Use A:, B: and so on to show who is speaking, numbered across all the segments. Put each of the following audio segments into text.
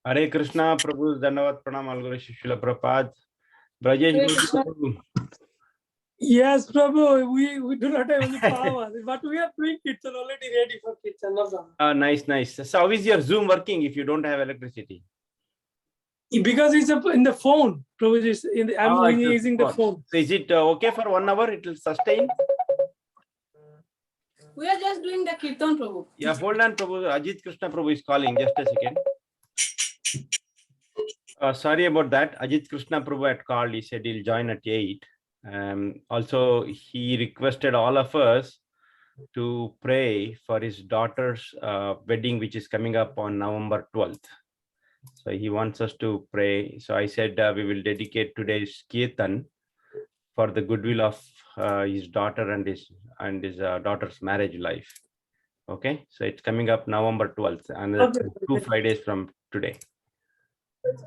A: Hare Krishna, Prabhu, Dandavat Pranam, Alguru Shishula Prabhupada. Brajesh, Prabhu.
B: Yes, Prabhu, we do not have any power, but we are doing kitchen already ready for kitchen.
A: Nice, nice. So how is your Zoom working if you don't have electricity?
B: Because it's in the phone, Prabhu. I'm using the phone.
A: So is it okay for 1 hour? It will sustain?
C: We are just doing the Kirtan, Prabhu.
A: Yeah, hold on, Prabhu. Ajit Krishna Prabhu is calling. Just a second. Sorry about that. Ajit Krishna Prabhu had called. He said he'll join at 8. Also, he requested all of us to pray for his daughter's wedding, which is coming up on November 12th. So he wants us to pray. So I said we will dedicate today's Kirtan for the goodwill of his daughter and his daughter's marriage life. Okay, so it's coming up November 12th, and okay. 2 Fridays from today.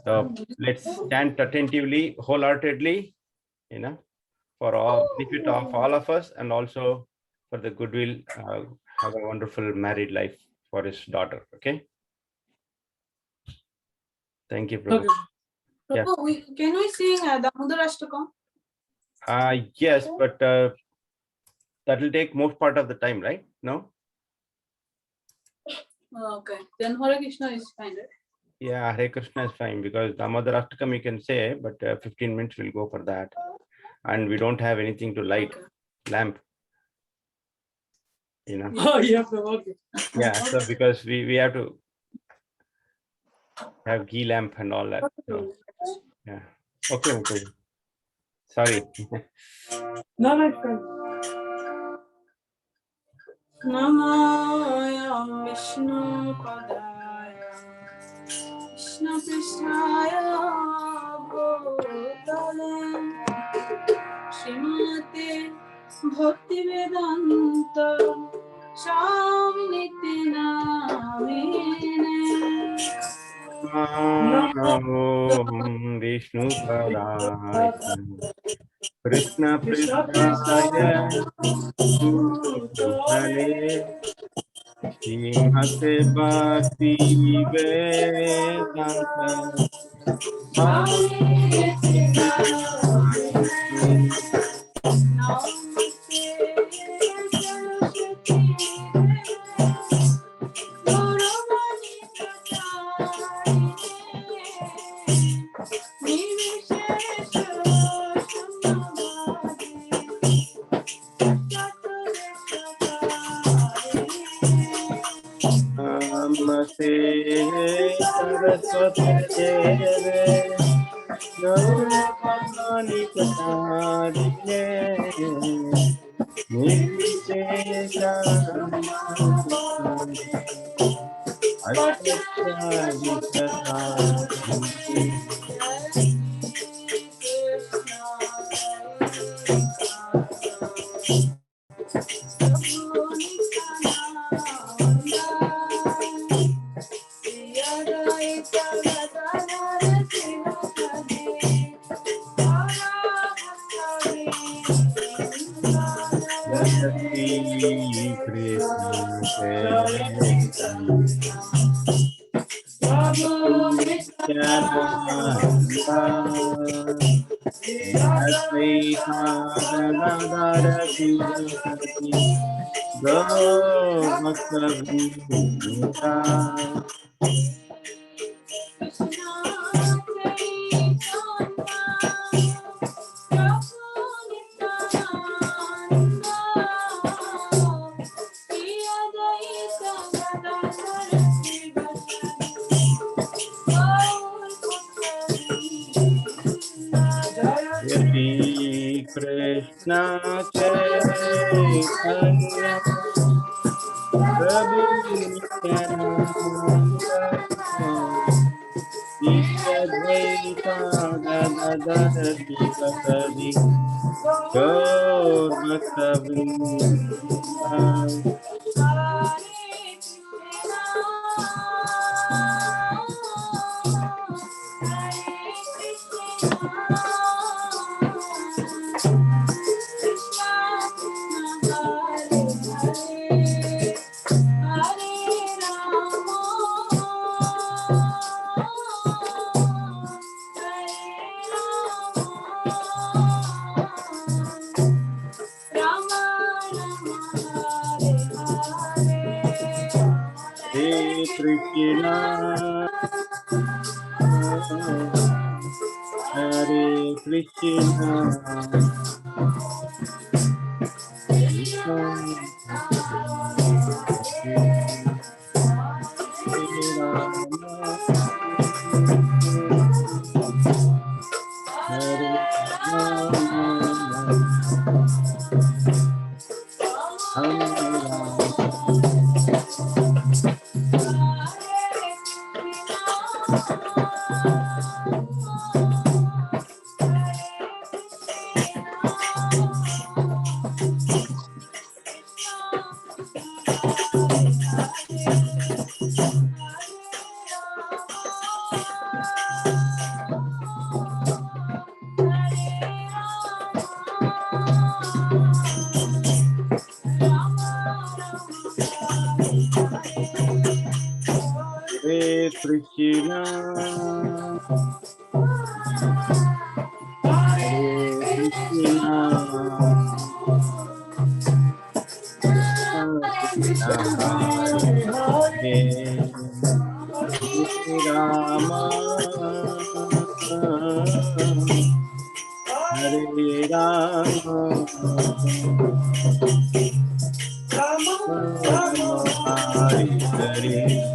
A: So let's stand attentively, wholeheartedly, for all benefit of all of us, and also for the goodwill, have a wonderful married life for his daughter. Okay. Thank you, Prabhu.
C: Okay. Prabhu, yeah. Can we sing Damodar Ashtakam?
A: Yes, but that will take most part of the time, right? No?
C: Okay. Then Hare Krishna is fine, right?
A: Yeah, Hare Krishna is fine, because Damodar Ashtakam you can say, but 15 minutes will go for that. And we don't have anything to light, lamp.
B: Oh, yeah, okay.
A: Yeah, so because we have to have ghee lamp and all that. So, yeah. Okay. Sorry.
B: No.
C: Namaya Vishnu Padaya Krishna Krishnaya Bhutale Srimate Bhakti Vedanta Swamiti Namine
A: Namo Vishnu Padaya Krishna Krishnaya Bhutale Srimate Bhakti Vedanta Swamiti Namine Namaste Saraswati Deve Gauravani Prasarine Nirvishesha Krishna Chaitanya Prabhu Nityananda Nitya Advaita Gadadhara Sivasadi Gaur Bhakta Vrinda Krishna, Hare Krishna, Krishna Hare Rama, Hare Rama, Hare Krishna, Hare Krishna, Krishna Hare Hare Rama, Hare Rama, Rama Hare Hare.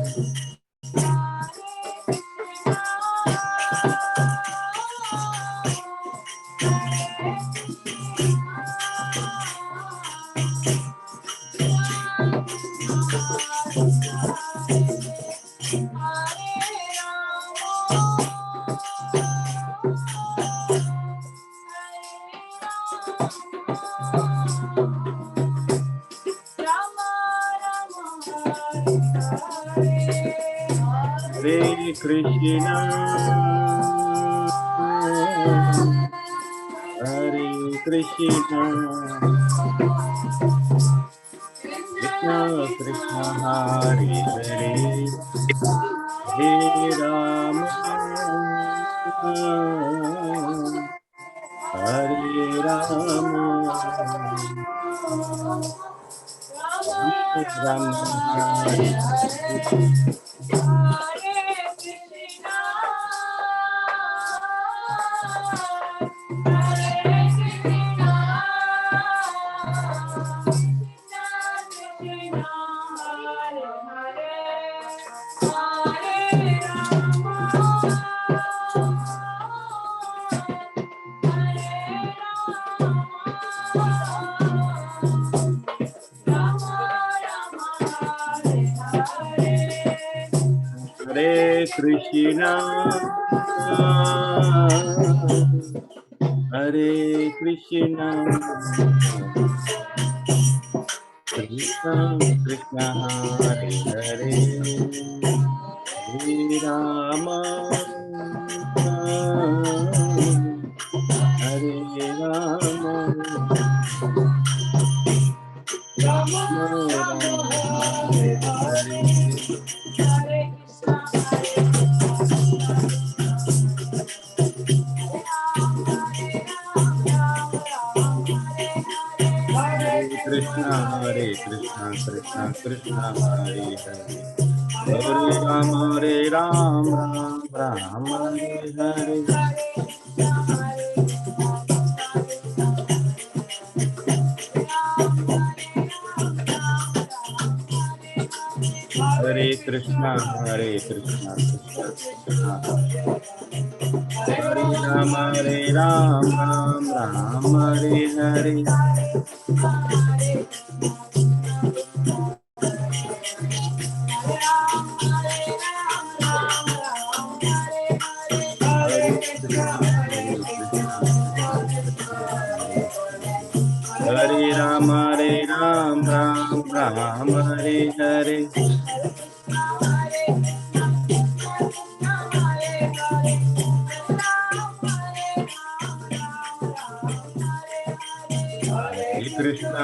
A: Hare Krishna, Hare Krishna, Krishna Krishna Hare Hare, Hare Rama, Hare Rama, Rama Hare Hare. Hare Krishna, Hare Krishna, Krishna Krishna Hare Hare, Hare Rama, Hare Rama, Rama Rama Hare Hare. Krishna Hare Krishna, Krishna Krishna Hare Hare, Hare Rama, Rama Hare Hare. Hare Krishna, Krishna Krishna, Hare Rama, Rama Hare Hare. Hare Rama, Rama Hare Hare.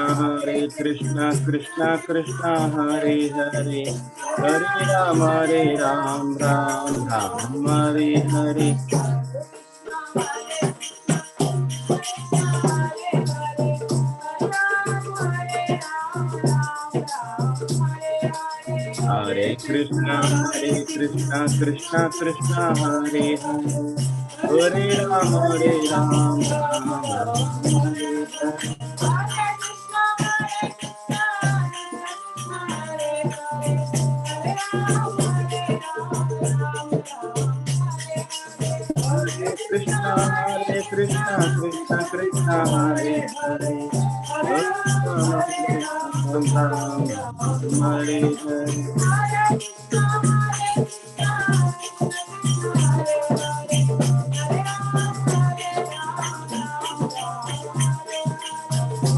A: Hare Krishna, Krishna Krishna Hare Hare, Hare Rama, Rama Hare Hare. Hare Krishna, Krishna Krishna, Hare Hare, Hare Rama, Rama Rama, Hare Hare. Krishna, Krishna Krishna, Hare Hare, Hare Rama, Hare Hare.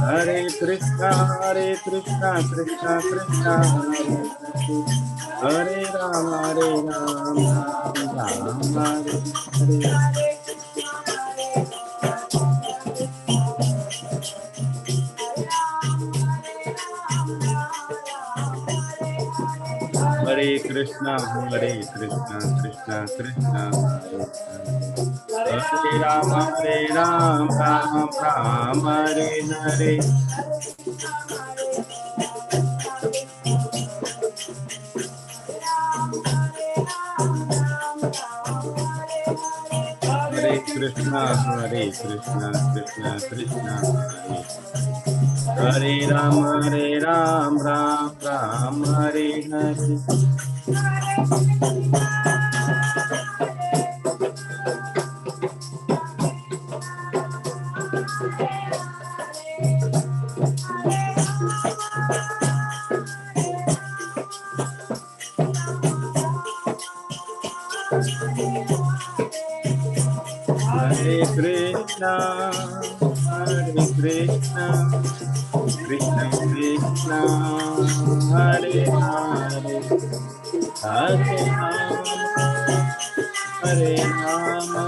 A: Hare Krishna, Krishna Krishna, Hare Hare, Hare Rama, Rama Hare Hare. Hare Krishna, Krishna Krishna, Hare Hare, Hare Rama, Rama Hare Hare. Hare Krishna, Krishna Krishna, Hare Rama, Rama Hare Hare. Hare Krishna, Krishna Krishna, Hare Hare, Hare Rama,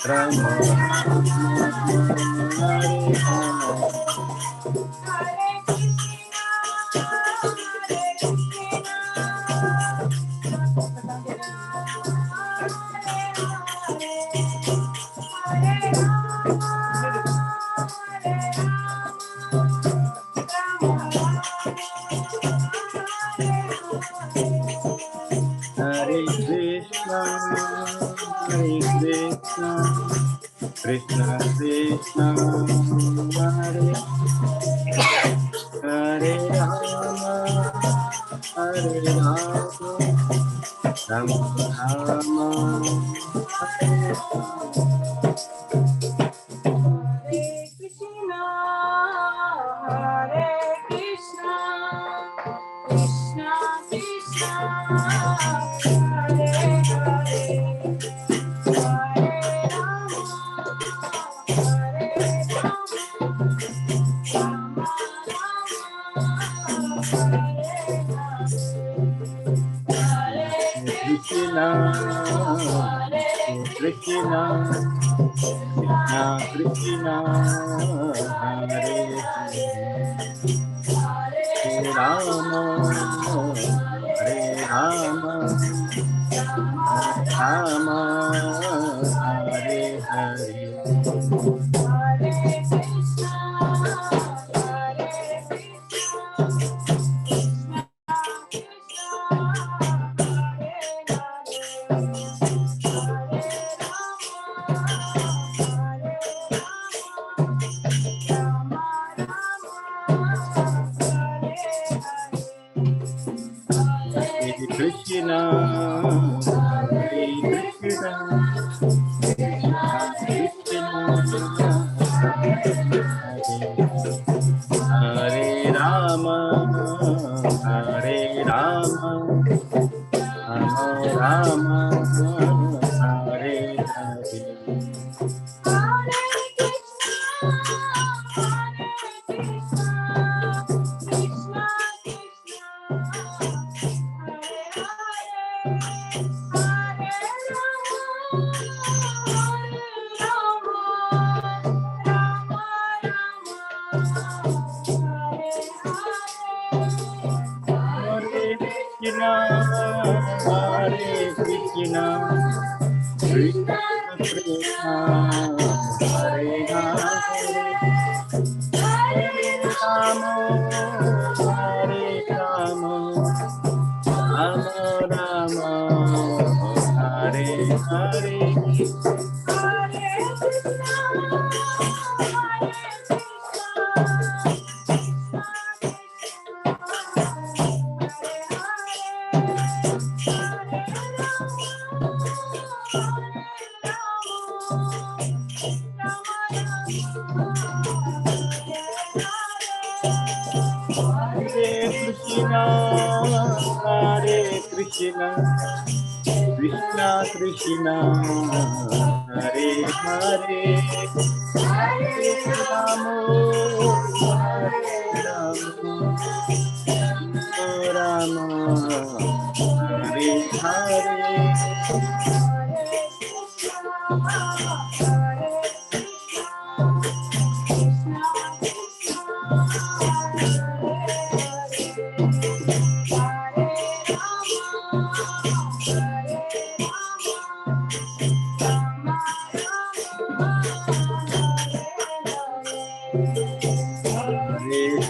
A: Rama Hare Hare. Hare Krishna, Krishna Krishna, Hare Hare Rama, Rama Rama, Hare Krishna, Krishna Krishna, Hare Hare, Rama, Rama, Hare Hare. Krishna, Hare Krishna, Hare Rama, Hare Rama, Rama Hare Hare. Krishna, Hare Krishna, Krishna Krishna, Hare Hare, Hare Rama, Rama Rama, Hare Hare, Hare Krishna, Krishna Krishna, Hare Hare, Hare Rama, Hare Rama, Rama, Hare Hare.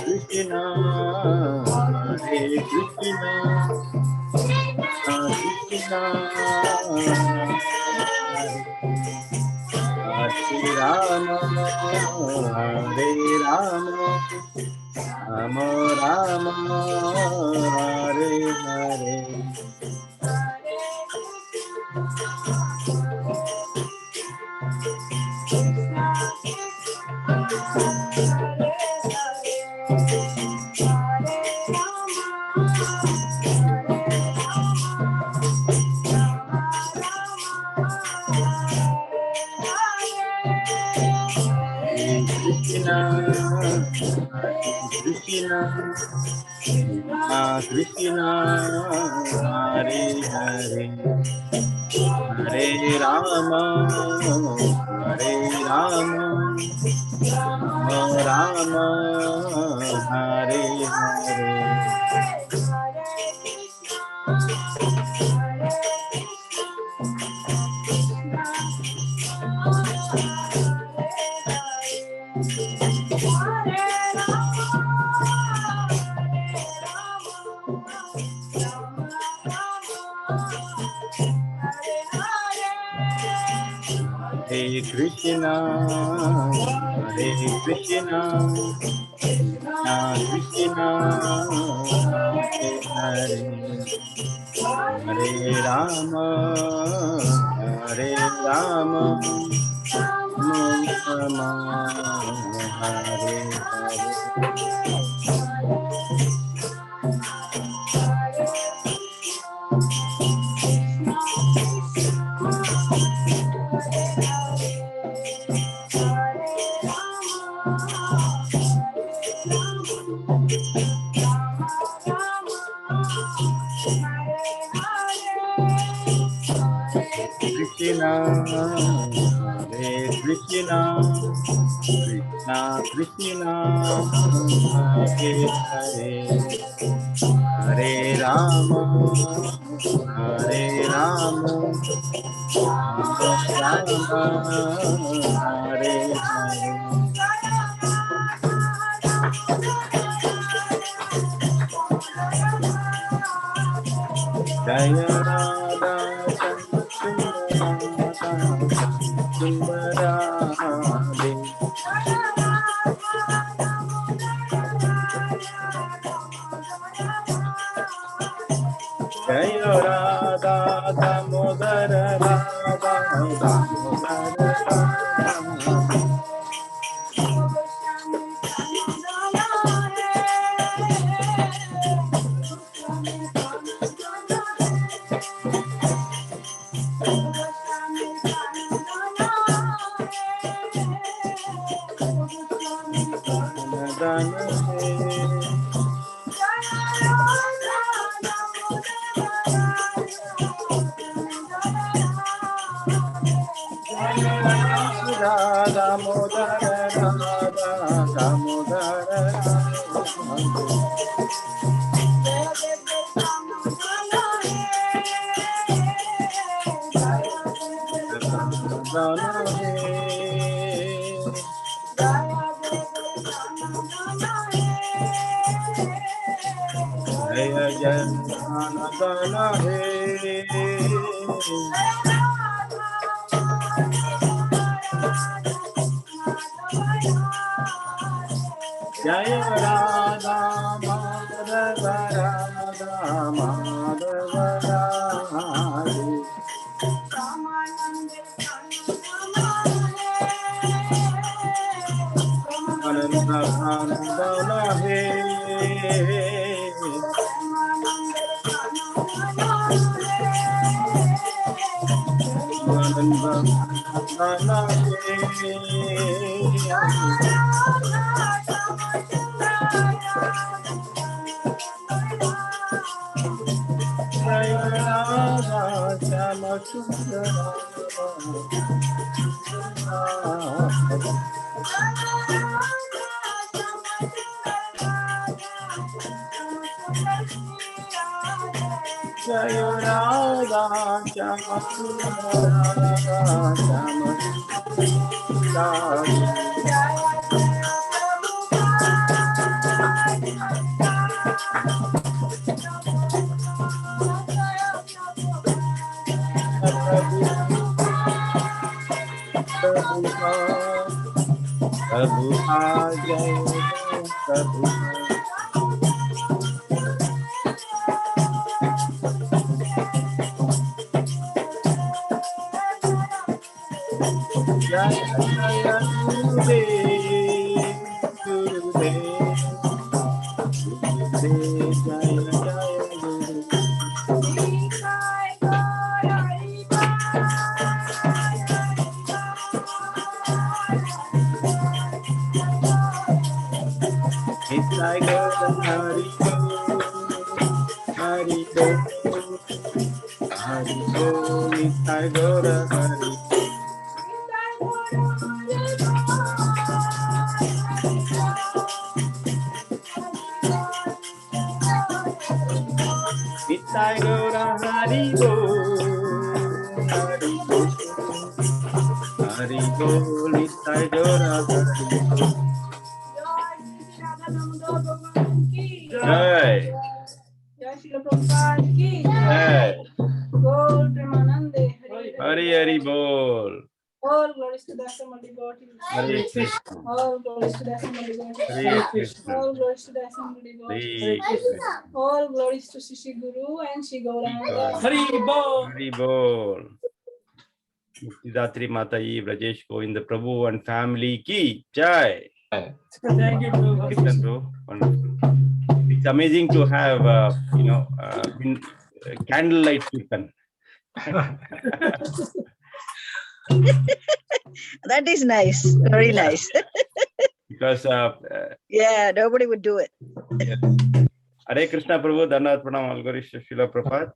A: Krishna, Hare Krishna, Krishna, Hare Rama, Hare Rama, Rama Rama, Hare Hare. Krishna, Krishna, Krishna, Hare Hare, Hare Rama, Hare Rama, Rama, Hare Hare. Hare Krishna, Hare Krishna, Krishna Krishna, Hare Hare, Hare Rama, Hare Rama, Rama, Hare Hare. Krishna, Hare Krishna, Krishna Krishna, Hare Hare, Hare Rama, Hare Rama, Rama, Hare Hare. Jaya Radha Sundara Jaya Radha Damodara Radha Damodara Jaya Janana He Jaya Radha Madhava Radha Madhava Radhe. Ananda Ananda He. Ananda Ananda He. Jaya Radha Shama Sundara. Jaya Radha Shama Sundara Shama Sundara. Prabhupada Jaya Prabhupada. Jaya Jaya Gurudev Gurudev Gurudev Jaya Jaya Gurudev. Nitai Gaura Hari Bol Hari Bol Hari Bol Nitai Gaura Hari Nitai Gaura Hari Bol Hari Bol Hari Bol Nitai Gaura Hari Bol. Jai
C: Jai Shri Prabhupada ki
A: Jai
C: Gaur Premanande
A: Hari Hari Bol.
C: All glories to the Assembled devotees.
A: Hare Krishna.
C: All glories to the Assembled devotees.
A: Hare Krishna.
C: All glories to the Assembled devotees.
A: Hare Krishna.
C: All glories to Shri Guru and Shri Gauranga.
B: Hari Bol.
A: Hari Bol. Muktidatri Mataji, Brajesh Govinda Prabhu and family ki jai.
B: Thank you, Prabhu.
A: Kirtan Prabhu, wonderful. It's amazing to have, candlelight kirtan.
D: That is nice. Very nice.
A: Because
D: Yeah, nobody would do it.
A: Hare Krishna Prabhu, Dhanavad Pranam, Algorish Srila Prabhupada.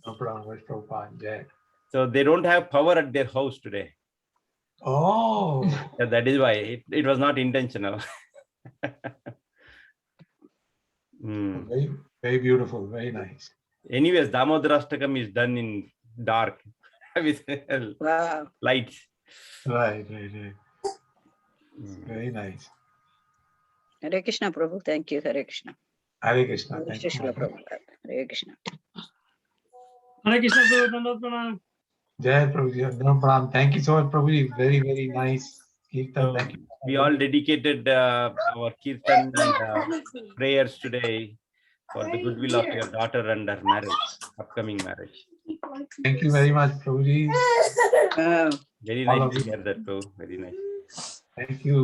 E: No problem, Prabhupada. Jai.
A: So they don't have power at their house today.
E: Oh,
A: Yeah, that is why it was not intentional. Hmm.
E: very, very beautiful, very nice.
A: Anyways, Damodarashtakam is done in dark with
D: Wow.
A: lights.
E: Right.
A: Hmm.
E: Very nice.
D: Hare Krishna Prabhu. Thank you. Hare Krishna.
E: Hare Krishna.
D: Hare
E: Thank
D: Krishna
E: you.
D: Prabhu. Hare Krishna.
B: Hare Krishna Prabhu. Dandavad Pranam.
E: Jai Prabhuji. No problem. Thank you so much, Prabhuji. Very, very nice. Kirtan.
A: So
E: Thank you.
A: we all dedicated our kirtan and prayers today for the goodwill of your daughter and her marriage, upcoming marriage.
E: Thank you very much, Prabhuji.
D: Wow.
A: Very
E: All
A: nice
E: of
A: to
E: you.
A: hear that, too. Very nice.
E: Thank you.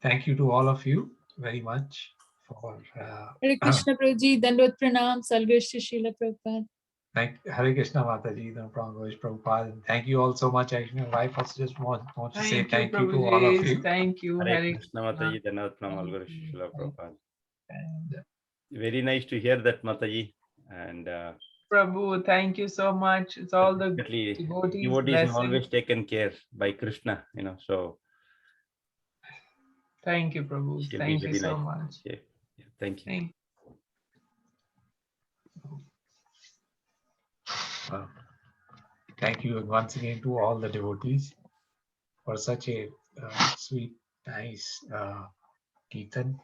E: Thank you to all of you very much for
F: Hare Krishna Prabhuji, Dandavad Pranam, Salvesh Srila Prabhupada.
E: Hare Krishna Mataji, no problem, Prabhupada. And thank you all so much. Actually, my wife also just wants to say thank you to all of you.
G: Thank you.
A: Hare
G: Hare
A: Krishna Mataji, Dhanavad Pranam, Algorish Srila Prabhupada.
E: And
A: Very nice to hear that, Mataji. And
G: Prabhu, thank you so much. It's all the
A: definitely,
G: devotees'
A: devotees are always
G: blessing.
A: taken care by Krishna, so
G: Thank you, Prabhu.
A: she'll be
G: Thank you
A: very
G: so
A: nice.
G: much.
A: Yeah, thank you.
G: Thank
E: thank you once again to all the devotees for such a sweet, nice Kirtan,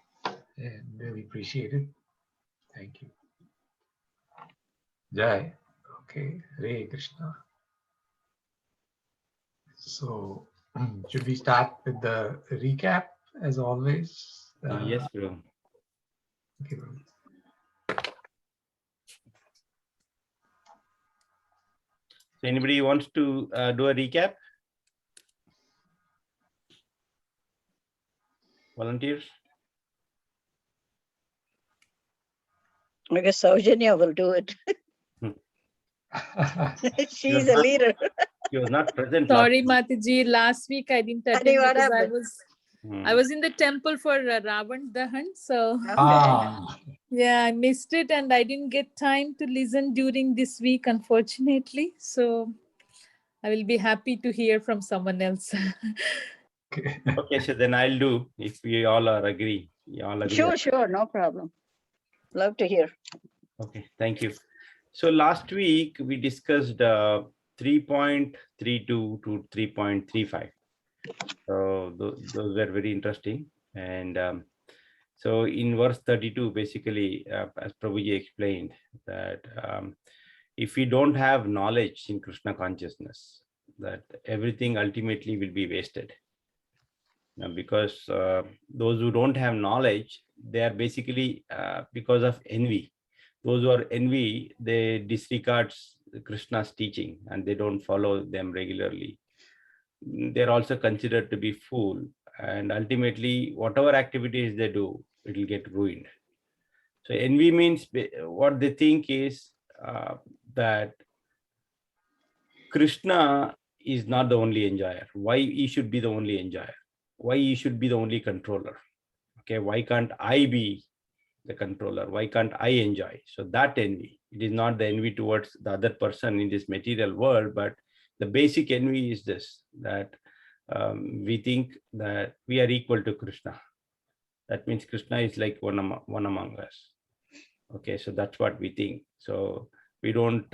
E: and really appreciate it. Thank you. Jai. Okay, Hare Krishna. So, should we start with the recap as always?
A: Yes, bro.
E: Okay, Prabhu.
A: So anybody wants to do a recap? Volunteers?
D: I guess Saujanya will do it. She's a leader.
A: He was not present last
F: Sorry,
A: week.
F: Mataji, last week I didn't attend
D: Honey, what
F: because I
D: happened?
F: was
A: Hmm.
F: I was in the temple for Ravan Dahan. So
E: Ah,
F: yeah, I missed it and I didn't get time to listen during this week, unfortunately. So I will be happy to hear from someone else.
E: okay.
A: Okay, so then I'll do if we all are agree. You all agree.
D: Sure, no problem. Love to hear.
A: Okay, thank you. So last week we discussed 3.32 to 3.35. So those were very interesting. And so in verse 32, basically, as Prabhuji explained, that if we don't have knowledge in Krishna consciousness, that everything ultimately will be wasted. Now, because those who don't have knowledge, they are basically because of envy. Those who are envy, they disregard Krishna's teaching and they don't follow them regularly. They're also considered to be fool, and ultimately, whatever activities they do, it will get ruined. So envy means what they think is that Krishna is not the only enjoyer. Why he should be the only enjoyer? Why he should be the only controller? Okay, why can't I be the controller? Why can't I enjoy? So that envy, it is not the envy towards the other person in this material world, but the basic envy is this, that we think that we are equal to Krishna. That means Krishna is like one among us. Okay, so that's what we think. So we don't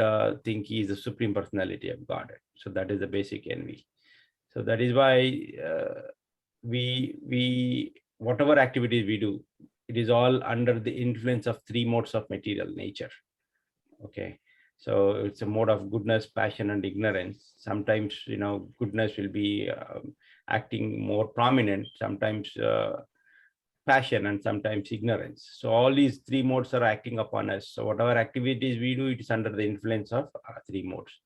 A: think he is the supreme personality of God. So that is the basic envy. So that is why we whatever activities we do, it is all under the influence of three modes of material nature. Okay, so it's a mode of goodness, passion, and ignorance. Sometimes, goodness will be acting more prominent, sometimes passion, and sometimes ignorance. So all these three modes are acting upon us. So whatever activities we do, it is under the influence of three modes.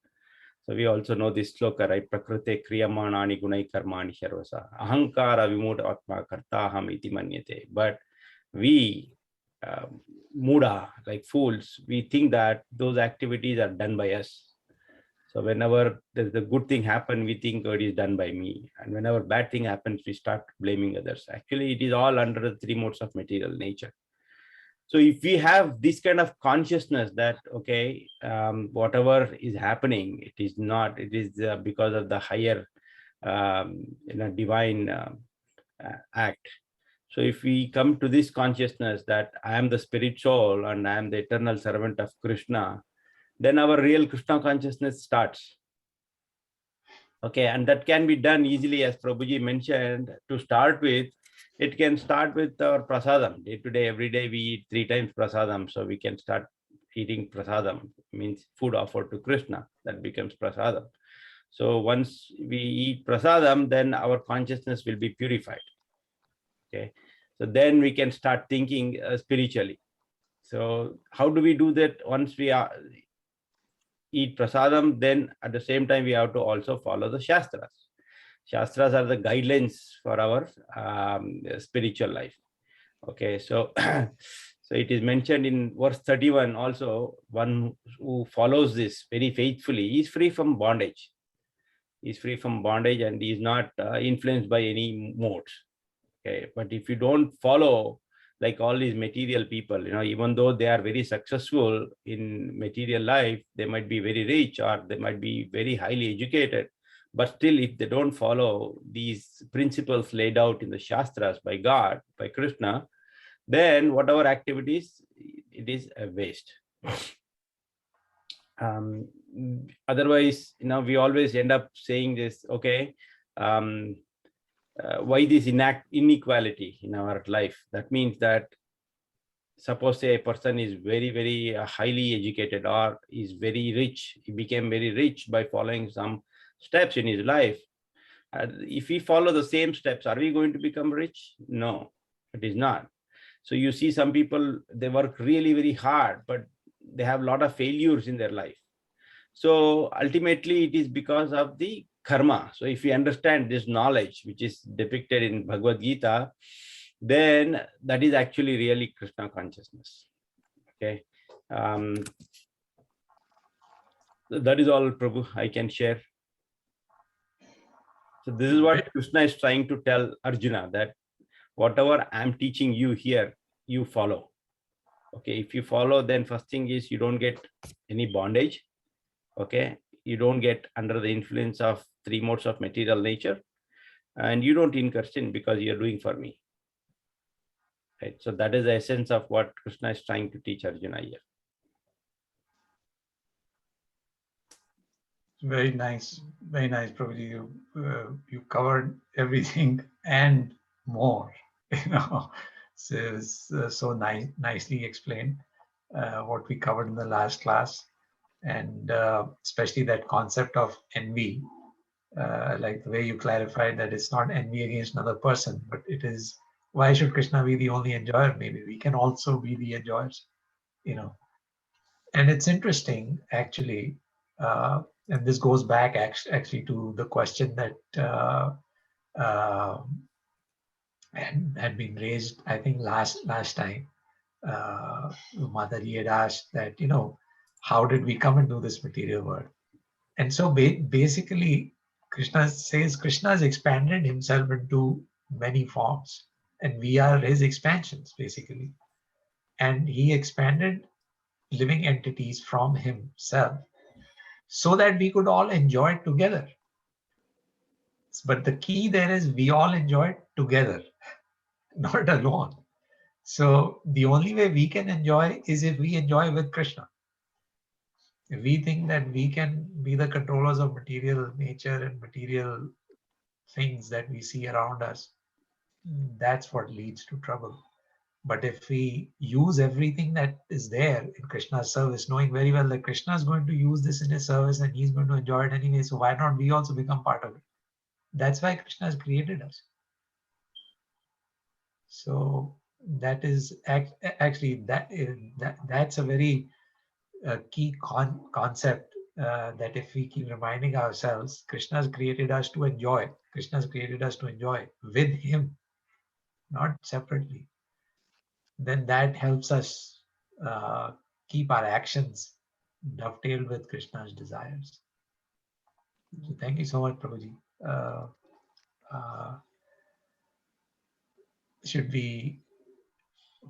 A: So we also know this sloka, right? Prakrite kriyamanani gunai karmani sharvasa ahankara vimuda atma kartaham iti manyate. But we muda, like fools, we think that those activities are done by us. So whenever there's a good thing happen, we think, oh, it is done by me. And whenever bad thing happens, we start blaming others. Actually, it is all under the three modes of material nature. So if we have this kind of consciousness that, okay, whatever is happening, it is not, it is because of the higher, divine act. So if we come to this consciousness that I am the spirit soul and I am the eternal servant of Krishna, then our real Krishna consciousness starts. Okay, and that can be done easily, as Prabhuji mentioned. To start with, it can start with our prasadam. Day to day, every day we eat 3 times prasadam. So we can start eating prasadam, means food offered to Krishna. That becomes prasadam. So once we eat prasadam, then our consciousness will be purified. Okay, so then we can start thinking spiritually. So how do we do that? Once we eat prasadam, then at the same time we have to also follow the Shastras. Shastras are the guidelines for our spiritual life. Okay, so so it is mentioned in verse 31 also, one who follows this very faithfully is free from bondage. He's free from bondage and he is not influenced by any modes. Okay, but if you don't follow, like all these material people, even though they are very successful in material life, they might be very rich or they might be very highly educated, but still if they don't follow these principles laid out in the Shastras by God, by Krishna, then whatever activities, it is a waste. Otherwise, we always end up saying this, okay, why this inequality in our life? That means that suppose say a person is very highly educated or is very rich, he became very rich by following some steps in his life. If we follow the same steps, are we going to become rich? No, it is not. So you see some people, they work really very hard, but they have a lot of failures in their life. So ultimately it is because of the karma. So if we understand this knowledge, which is depicted in Bhagavad Gita, then that is actually really Krishna consciousness. Okay. That is all, Prabhu, I can share. So this is what Krishna is trying to tell Arjuna, that whatever I'm teaching you here, you follow. Okay, if you follow, then first thing is you don't get any bondage. Okay, you don't get under the influence of three modes of material nature, and you don't incur sin because you're doing for me. Right. So that is the essence of what Krishna is trying to teach Arjuna here.
E: Very nice, Prabhuji. You covered everything and more. So it's so nicely explained what we covered in the last class, and especially that concept of envy, like the way you clarified that it's not envy against another person, but it is, why should Krishna be the only enjoyer? Maybe we can also be the enjoyers, And it's interesting, actually. And this goes back actually to the question that had been raised, I think last time. Mataji had asked that, how did we come into this material world? And so basically, Krishna says Krishna has expanded himself into many forms, and we are his expansions, basically. And he expanded living entities from himself, so that we could all enjoy it together. But the key there is we all enjoy it together, not alone. So the only way we can enjoy is if we enjoy with Krishna. If we think that we can be the controllers of material nature and material things that we see around us, that's what leads to trouble. But if we use everything that is there in Krishna's service, knowing very well that Krishna is going to use this in his service and he's going to enjoy it anyway, so why not we also become part of it? That's why Krishna has created us. So that is actually that's a very key concept that if we keep reminding ourselves, Krishna has created us to enjoy. Krishna has created us to enjoy with him, not separately. Then that helps us keep our actions dovetailed with Krishna's desires. So thank you so much, Prabhuji. Should we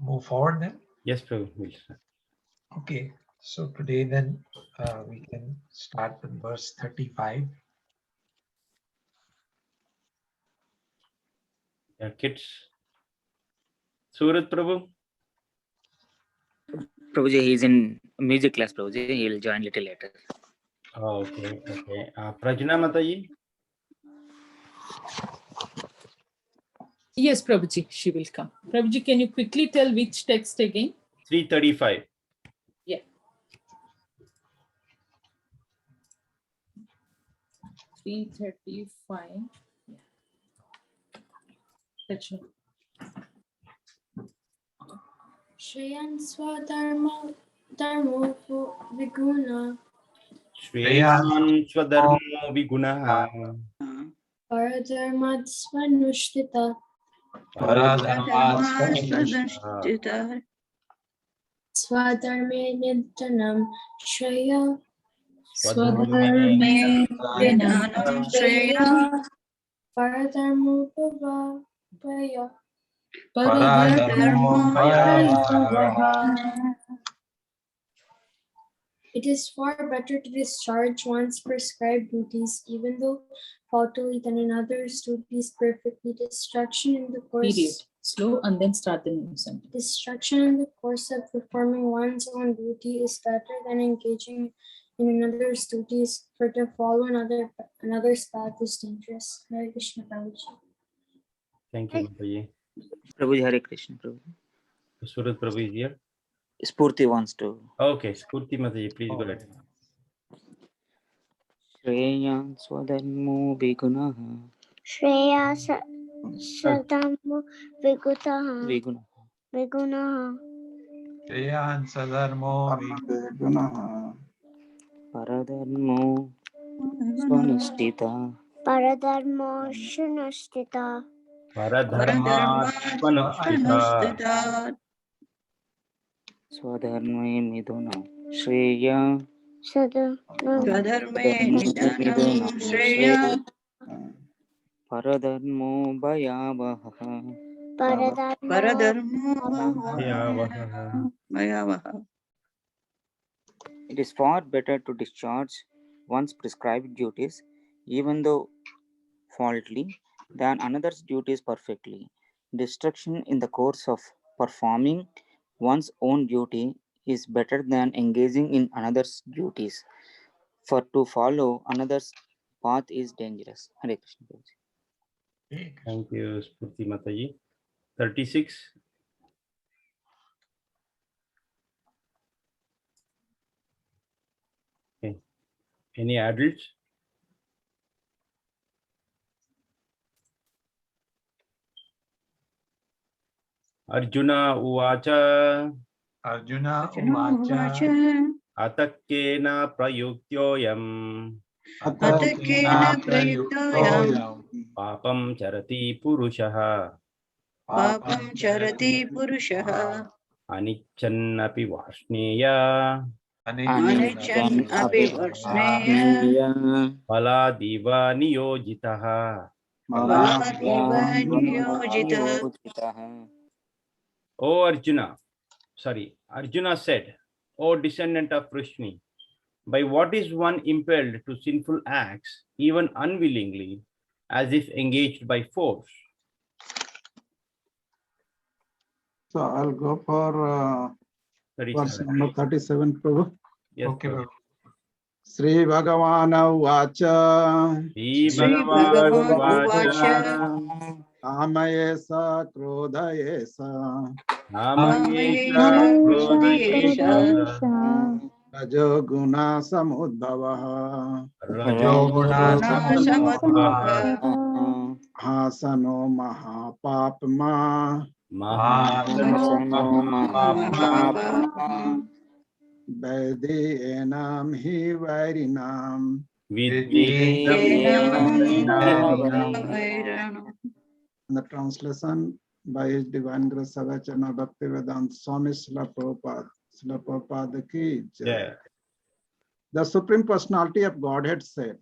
E: move forward then?
A: Yes, Prabhu.
E: Okay, so today then we can start with verse 35.
A: Yeah, kids. Surat Prabhu.
H: Prabhuji, he's in music class, Prabhuji. He'll join little later.
A: Oh, okay. Prajna Mataji.
F: Yes, Prabhuji, she will come. Prabhuji, can you quickly tell which text again?
A: 335.
F: Yeah. 335. Yeah. That's right.
I: Shreyan Swadharmo Viguna
A: Shreyan Swadharmo Vigunaha
I: Paradharmat Svanushtita Swadharme Nidhanam Shreya
D: Swadharme Nidhanam Shreya
I: Paradharmo Bhavaya It is far better to discharge one's prescribed duties, even though faultily, than another's duties perfectly. Destruction in the course.
F: Period. Slow and then start the new sentence.
I: Destruction in the course of performing one's own duty is better than engaging in another's duties, for to follow another's path is dangerous. Hare Krishna Prabhuji.
A: Thank you, Mataji.
H: Prabhuji, Hare Krishna, Prabhuji.
A: Surat Prabhu is here.
H: Spurti wants to.
A: Okay, Spurti Mataji, please go ahead.
H: Shreyan swadharmo viguna.
I: Shreya Sadamo Vigutaha
H: Viguna.
I: Vigunaha
E: Shreyan Sadharmo
H: Paradharmo swanistita.
I: Paradharmo Shunastita
A: Paradharma Swanukshita.
H: Swadharme miduna. Shreya.
I: Sada
J: Swadharme nidanam Shreya
H: Paradharmo bhayavaha.
I: Paradharmo
J: Bhayavaha.
H: It is far better to discharge one's prescribed duties, even though faultily, than another's duties perfectly. Destruction in the course of performing one's own duty is better than engaging in another's duties. For to follow another's path is dangerous. Hare Krishna. Prabhuji.
A: Thank you, Spurti Mataji. 36. Okay. Any adults? Arjuna Uvacha
E: Arjuna
J: Uvacha
E: Uvacha
A: Atakkena Prayuktoyam
J: Atakena prayuktoyam
A: Papam Charati Purushaha
J: Papam charati purushaha
A: Anichannapi Vashneya
J: Anichan api varsneya
A: Paladiva Niyojitaha.
J: Paladiva niyojita.
A: O Arjuna, Arjuna said, O descendant of Vrishni, by what is one impelled to sinful acts, even unwillingly, as if engaged by force?
K: So I'll go for verse
A: 37.
K: number 37, Prabhu.
A: Yes,
E: Okay,
A: Prabhu.
K: Sri Bhagavana Uvacha
A: Sri
J: Bhagavan
A: Bhagavad
K: Kamayesa Krodayesa
A: Namayesha Krodayesha
K: Rajo Guna Samudbhavaha
E: Rajoguna
J: Samudbhavaha
K: Hasano Mahapapma
J: Mahapapma
K: Vaidi Enam Hi Vairinam. And the translation by His Divine Grace Savachana Bhaktivedanta Swami Srila Prabhupada ki jai.
A: Yeah.
K: The Supreme Personality of Godhead said,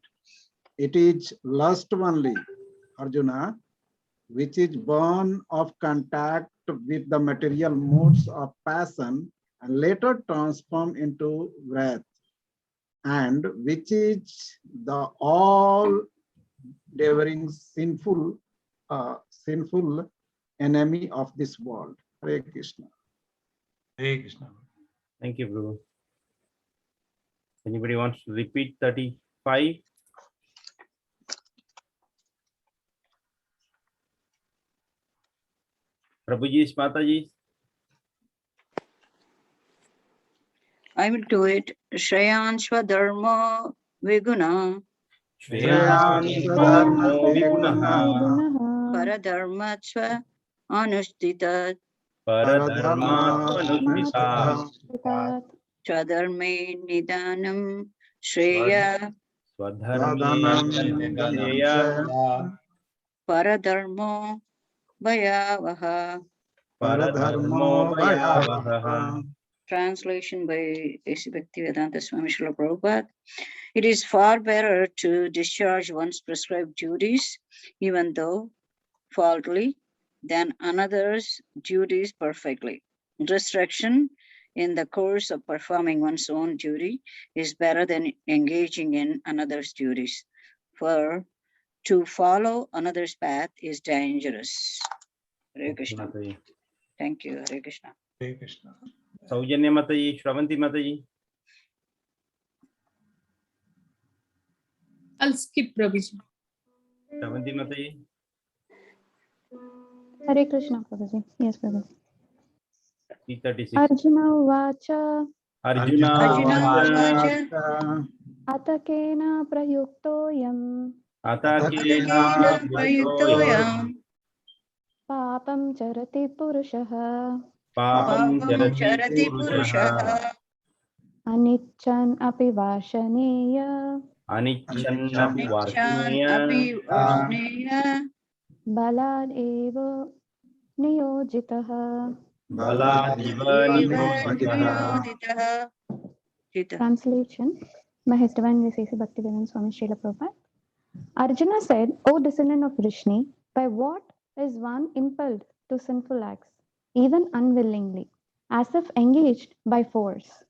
K: it is lust only, Arjuna, which is born of contact with the material moods of passion and later transformed into wrath, and which is the all devouring sinful enemy of this world. Hare Krishna.
E: Hare Krishna.
A: Thank you, Prabhu. Anybody wants to repeat 35? Prabhuji, Mataji.
J: I will do it. Shreyanshva dharma viguna paradharmatsva anushtita Chadharme nidanam Shreya Paradharmo Bhayavaha. Translation by A.C. Bhaktivedanta Swami Srila Prabhupada. It is far better to discharge one's prescribed duties, even though faultily, than another's duties perfectly. Distraction in the course of performing one's own duty is better than engaging in another's duties. For to follow another's path is dangerous. Hare Krishna. Thank you, Hare Krishna.
E: Hare Krishna.
A: Saujanya Mataji, Shravanti Mataji.
F: I'll skip Prabhuji.
A: Shravanti Mataji.
L: Hare Krishna, Prabhuji. Yes, Prabhuji.
A: 336.
L: Arjuna Uvacha
A: Arjuna
J: Arjuna
L: Atakena Prayuktoyam
A: Atakena
J: Prayuktoyam
L: Papam Charati Purushaha
A: Papam
J: Charati Purushaha
L: Anichan Api Vashaneya
A: Anichannapi
J: Chan Api Vasneya
L: Balad Eva Niyojitaha.
A: Baladiva Niyojitaha.
L: Translation by His Divine Grace A.C. Bhaktivedanta Swami Srila Prabhupada. Arjuna said, O descendant of Vrishni, by what is one impelled to sinful acts, even unwillingly, as if engaged by force?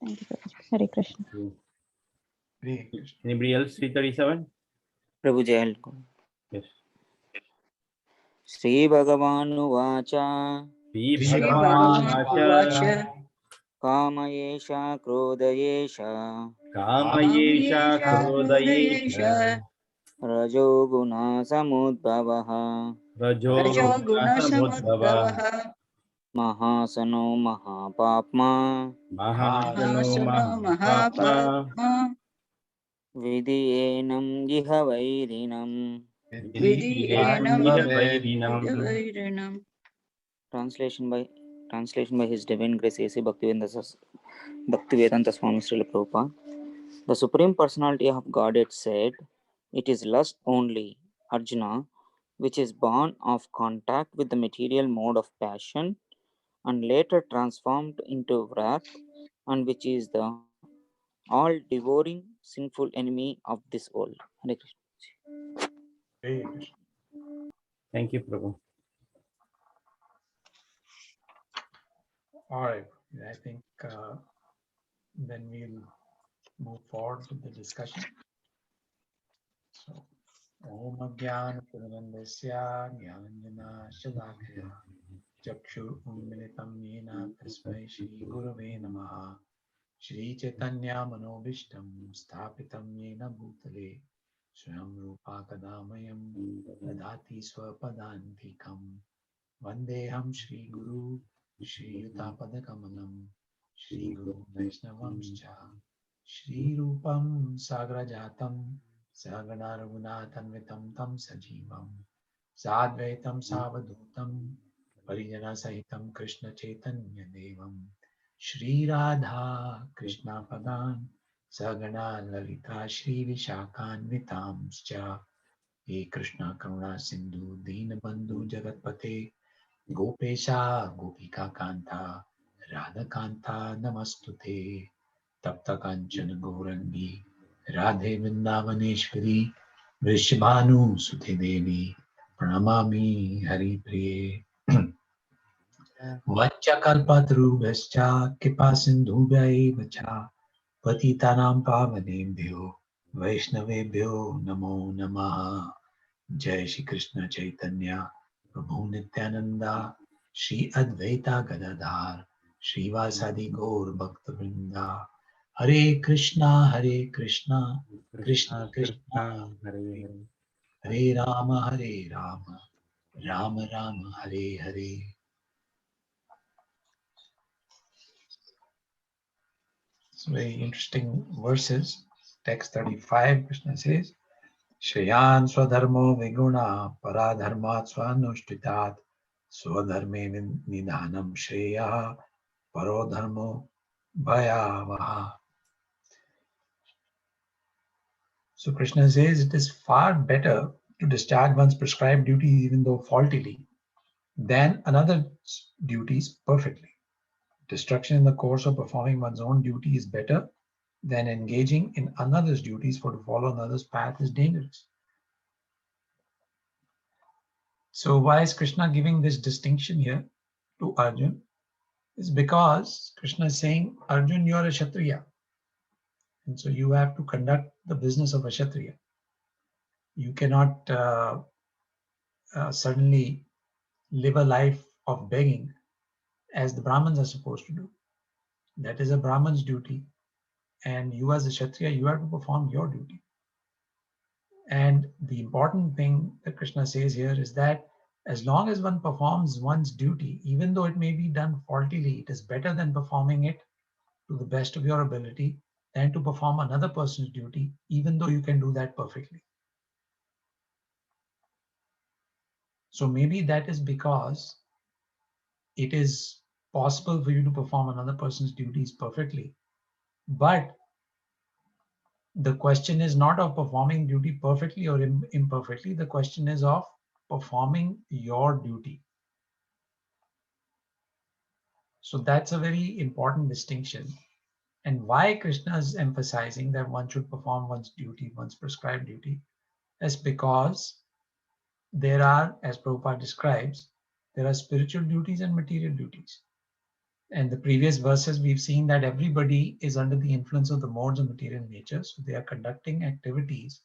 L: Thank you, Prabhuji. Hare Krishna.
A: Anybody else? 337.
H: Prabhu Jayal.
A: Yes.
H: Shri Bhagavan
J: Vacha
H: Kamayesha Krodayesha
A: Kamayesha Krodayesha
H: Rajo Guna Samudbhavaha
A: Rajo Guna Samudbhava
H: Mahasano Mahapapma
A: Mahasano Mahapapma
H: Vidiyenam Jihavairinam. Translation by His Divine Grace A.C. Bhaktivedanta Swami Srila Prabhupada. The Supreme Personality of Godhead said, "It is lust only, Arjuna, which is born of contact with the material mode of passion and later transformed into wrath, and which is the all-devouring sinful enemy of this world." Hare Krishna.
A: Thank you, Prabhu.
E: All right, I think then we'll move forward with the discussion. So, Om Agyan Purnandasya Jnananjana Shalakaya Chakshur Unmilitam Yena Tasmai Shri Gurave Namaha Shri Chaitanya Manobishtam Sthapitam Yena Bhutale Swayam Rupa Kadamayam Dadati Swapadantikam Vandeham Shri Guru Shri Yutapada Kamalam Shri Guru Vaishnavamscha Shri Rupam Sagrajatam Sagana Raghunatanvitam Tam Sajivam Sadvaitam Savadutam Parijana Sahitam Krishna Chaitanya Devam Shri Radha Krishna Padan Sagana Lalita Shri Vishakanvitamscha He Krishna Karuna Sindhu Deenabandhu Jagatpate Gopesha Gopika Kanta Radha Kanta Namastute Tapta Kanchana Gourangi Radhe Vrindavaneshwari Vrishabhanu Sute Devi Pranamami Hari Priye Vachakalpatarubhascha Kipasindhubhya Vacha Patitanam Pavanebhyo Vaishnavebhyo Namo Namaha Jai Shri Krishna Chaitanya Prabhu Nityananda Shri Advaita Gadadhar Shri Vasadi Gaur Bhakta Vrinda Hare Krishna Krishna Krishna
A: Hare
E: Hare Rama Rama Rama Hare Hare. It's very interesting verses. Text 35, Krishna says, Shreyan Swadharmo Viguna Paradharmat Swanushthitat Swadharme Nidhanam Shreya Parodharmo Bhayavaha. So Krishna says it is far better to discharge one's prescribed duties even though faultily than another's duties perfectly. Destruction in the course of performing one's own duty is better than engaging in another's duties, for to follow another's path is dangerous. So why is Krishna giving this distinction here to Arjun? It's because Krishna is saying, Arjun, you are a Kshatriya. And so you have to conduct the business of a Kshatriya. You cannot suddenly live a life of begging as the Brahmins are supposed to do. That is a Brahman's duty. And you as a Kshatriya, you have to perform your duty. And the important thing that Krishna says here is that As long as one performs one's duty, even though it may be done faultily, it is better than performing it to the best of your ability than to perform another person's duty, even though you can do that perfectly. So maybe that is because it is possible for you to perform another person's duties perfectly. But the question is not of performing duty perfectly or imperfectly. The question is of performing your duty. So that's a very important distinction. And why Krishna is emphasizing that one should perform one's duty, one's prescribed duty, is because there are, as Prabhupada describes, there are spiritual duties and material duties. And the previous verses, we've seen that everybody is under the influence of the modes of material nature. So they are conducting activities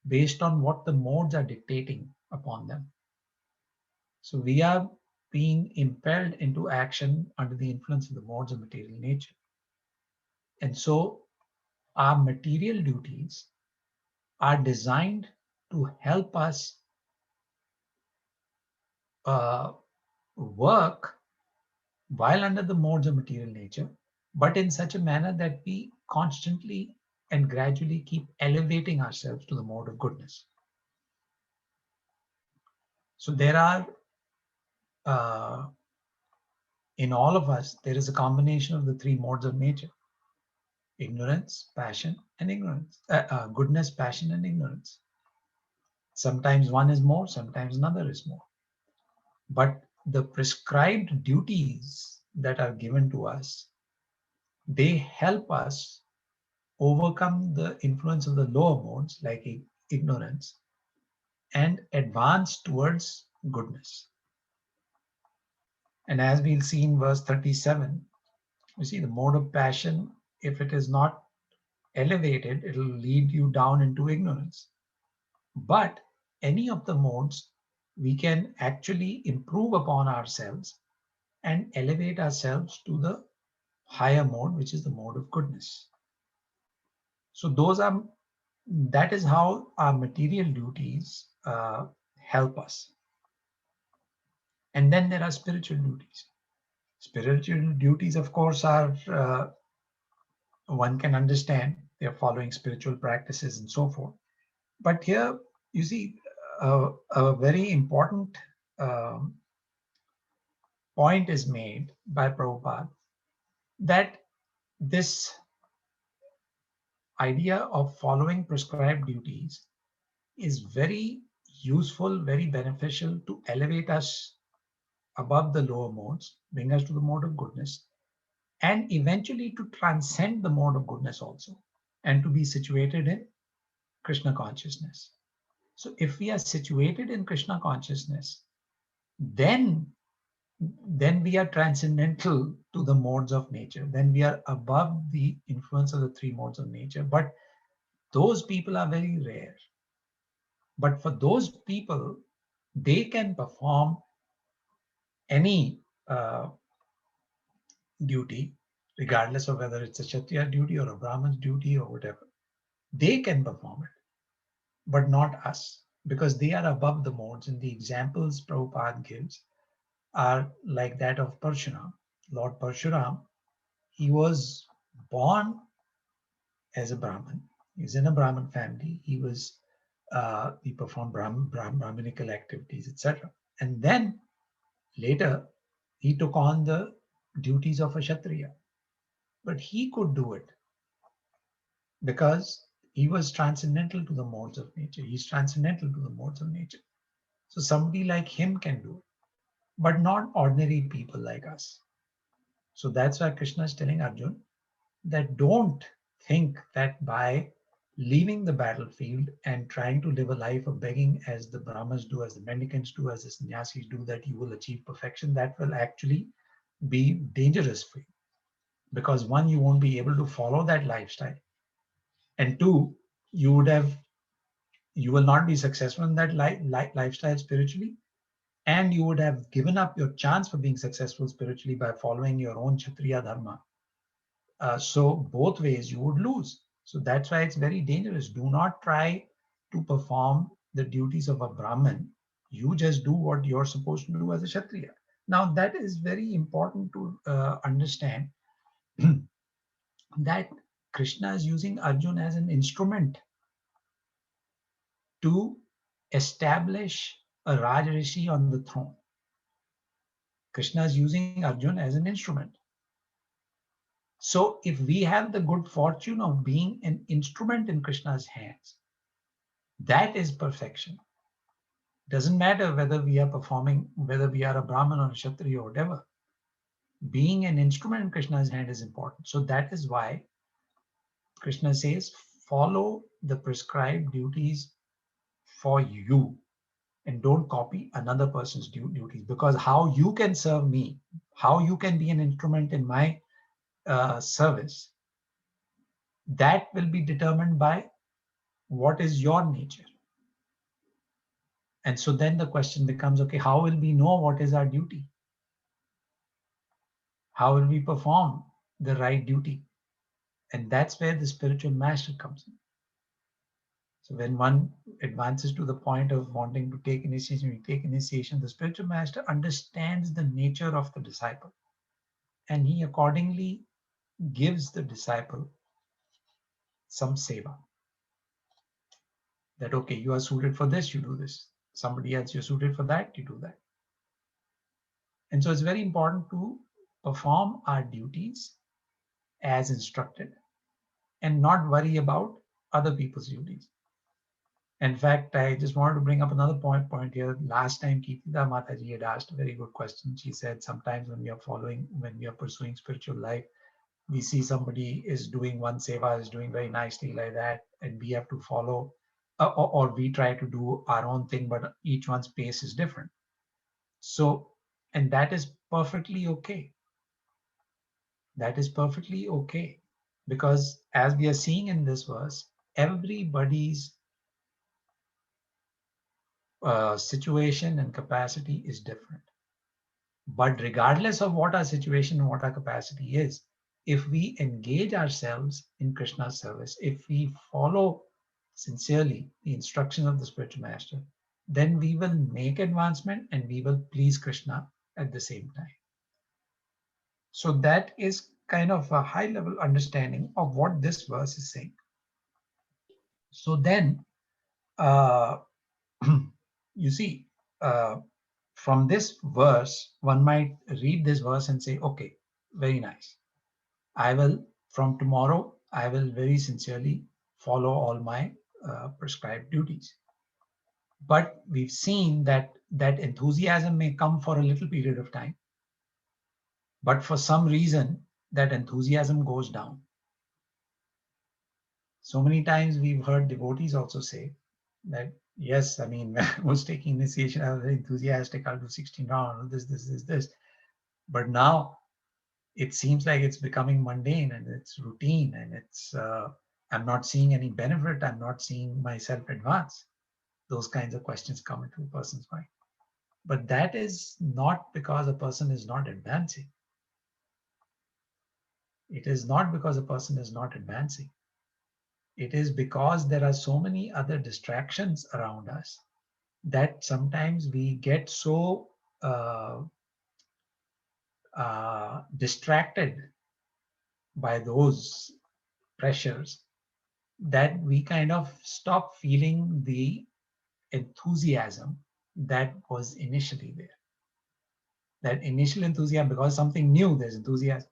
E: based on what the modes are dictating upon them. So we are being impelled into action under the influence of the modes of material nature. And so our material duties are designed to help us work while under the modes of material nature, but in such a manner that we constantly and gradually keep elevating ourselves to the mode of goodness. So there are, in all of us, there is a combination of the three modes of nature: ignorance, passion, and ignorance. Goodness, passion, and ignorance. Sometimes one is more, sometimes another is more. But the prescribed duties that are given to us, they help us overcome the influence of the lower modes like ignorance and advance towards goodness. And as we'll see in verse 37, you see the mode of passion, if it is not elevated, it'll lead you down into ignorance. But any of the modes, we can actually improve upon ourselves and elevate ourselves to the higher mode, which is the mode of goodness. So that is how our material duties help us. And then there are spiritual duties. Spiritual duties, of course, are, one can understand, they're following spiritual practices and so forth. But here, you see, a very important point is made by Prabhupada, that this idea of following prescribed duties is very useful, very beneficial to elevate us above the lower modes, bring us to the mode of goodness, and eventually to transcend the mode of goodness also, and to be situated in Krishna consciousness. So if we are situated in Krishna consciousness, then we are transcendental to the modes of nature. Then we are above the influence of the three modes of nature. But those people are very rare. But for those people, they can perform any duty, regardless of whether it's a Kshatriya duty or a Brahman's duty or whatever. They can perform it, but not us, because they are above the modes. And the examples Prabhupada gives are like that of Parshuram. Lord Parshuram, he was born as a Brahmin. He was in a Brahmin family. He performed Brahminical activities, etc. And then later, he took on the duties of a Kshatriya. But he could do it because he was transcendental to the modes of nature. He's transcendental to the modes of nature. So somebody like him can do it, but not ordinary people like us. So that's why Krishna is telling Arjuna that don't think that by leaving the battlefield and trying to live a life of begging as the Brahmas do, as the mendicants do, as the sannyasis do, that you will achieve perfection. That will actually be dangerous for you. Because one, you won't be able to follow that lifestyle. And two, you will not be successful in that lifestyle spiritually. And you would have given up your chance for being successful spiritually by following your own Kshatriya dharma. So both ways you would lose. So that's why it's very dangerous. Do not try to perform the duties of a Brahmin You just do what you're supposed to do as a Kshatriya. Now, that is very important to understand that Krishna is using Arjun as an instrument to establish a Rajrishi on the throne. Krishna is using Arjun as an instrument. So if we have the good fortune of being an instrument in Krishna's hands, that is perfection. Doesn't matter whether we are performing, whether we are a Brahmin or a Kshatriya or whatever. Being an instrument in Krishna's hand is important. So that is why Krishna says, follow the prescribed duties for you and don't copy another person's duties, because how you can serve me, how you can be an instrument in my service, that will be determined by what is your nature. And so then the question becomes, okay, how will we know what is our duty? How will we perform the right duty? And that's where the spiritual master comes in. So when one advances to the point of wanting to take initiation, the spiritual master understands the nature of the disciple, and he accordingly gives the disciple some seva. That, okay, you are suited for this, you do this. Somebody else, you're suited for that, you do that. And so it's very important to perform our duties as instructed and not worry about other people's duties. In fact, I just wanted to bring up another point here. Last time, Kirtida Mataji had asked a very good question. She said, sometimes when we are pursuing spiritual life, we see somebody is doing one seva, is doing very nicely like that, and we have to follow, or we try to do our own thing, but each one's pace is different. So, and that is perfectly okay. That is perfectly okay. Because as we are seeing in this verse, everybody's situation and capacity is different. But regardless of what our situation and what our capacity is, if we engage ourselves in Krishna's service, if we follow sincerely the instruction of the spiritual master, then we will make advancement and we will please Krishna at the same time. So that is kind of a high level understanding of what this verse is saying. So then, you see, from this verse, one might read this verse and say, okay, very nice. I will, from tomorrow, I will very sincerely follow all my prescribed duties. But we've seen that that enthusiasm may come for a little period of time. But for some reason, that enthusiasm goes down. So many times we've heard devotees also say that, yes, I mean, when I was taking initiation, I was very enthusiastic, I'll do 16 rounds, this. But now it seems like it's becoming mundane and it's routine and it's, I'm not seeing any benefit, I'm not seeing myself advance. Those kinds of questions come into a person's mind. But that is not because a person is not advancing. It is not because a person is not advancing. It is because there are so many other distractions around us that sometimes we get so distracted by those pressures that we kind of stop feeling the enthusiasm that was initially there. That initial enthusiasm, because something new, there's enthusiasm.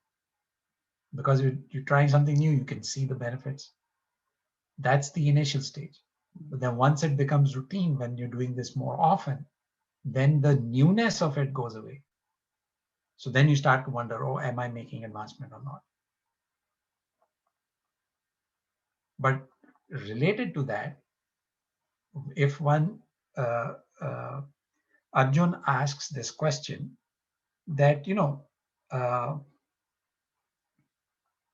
E: Because you're trying something new, you can see the benefits. That's the initial stage. But then once it becomes routine, when you're doing this more often, then the newness of it goes away. So then you start to wonder, oh, am I making advancement or not? But related to that, if one, Arjun asks this question that,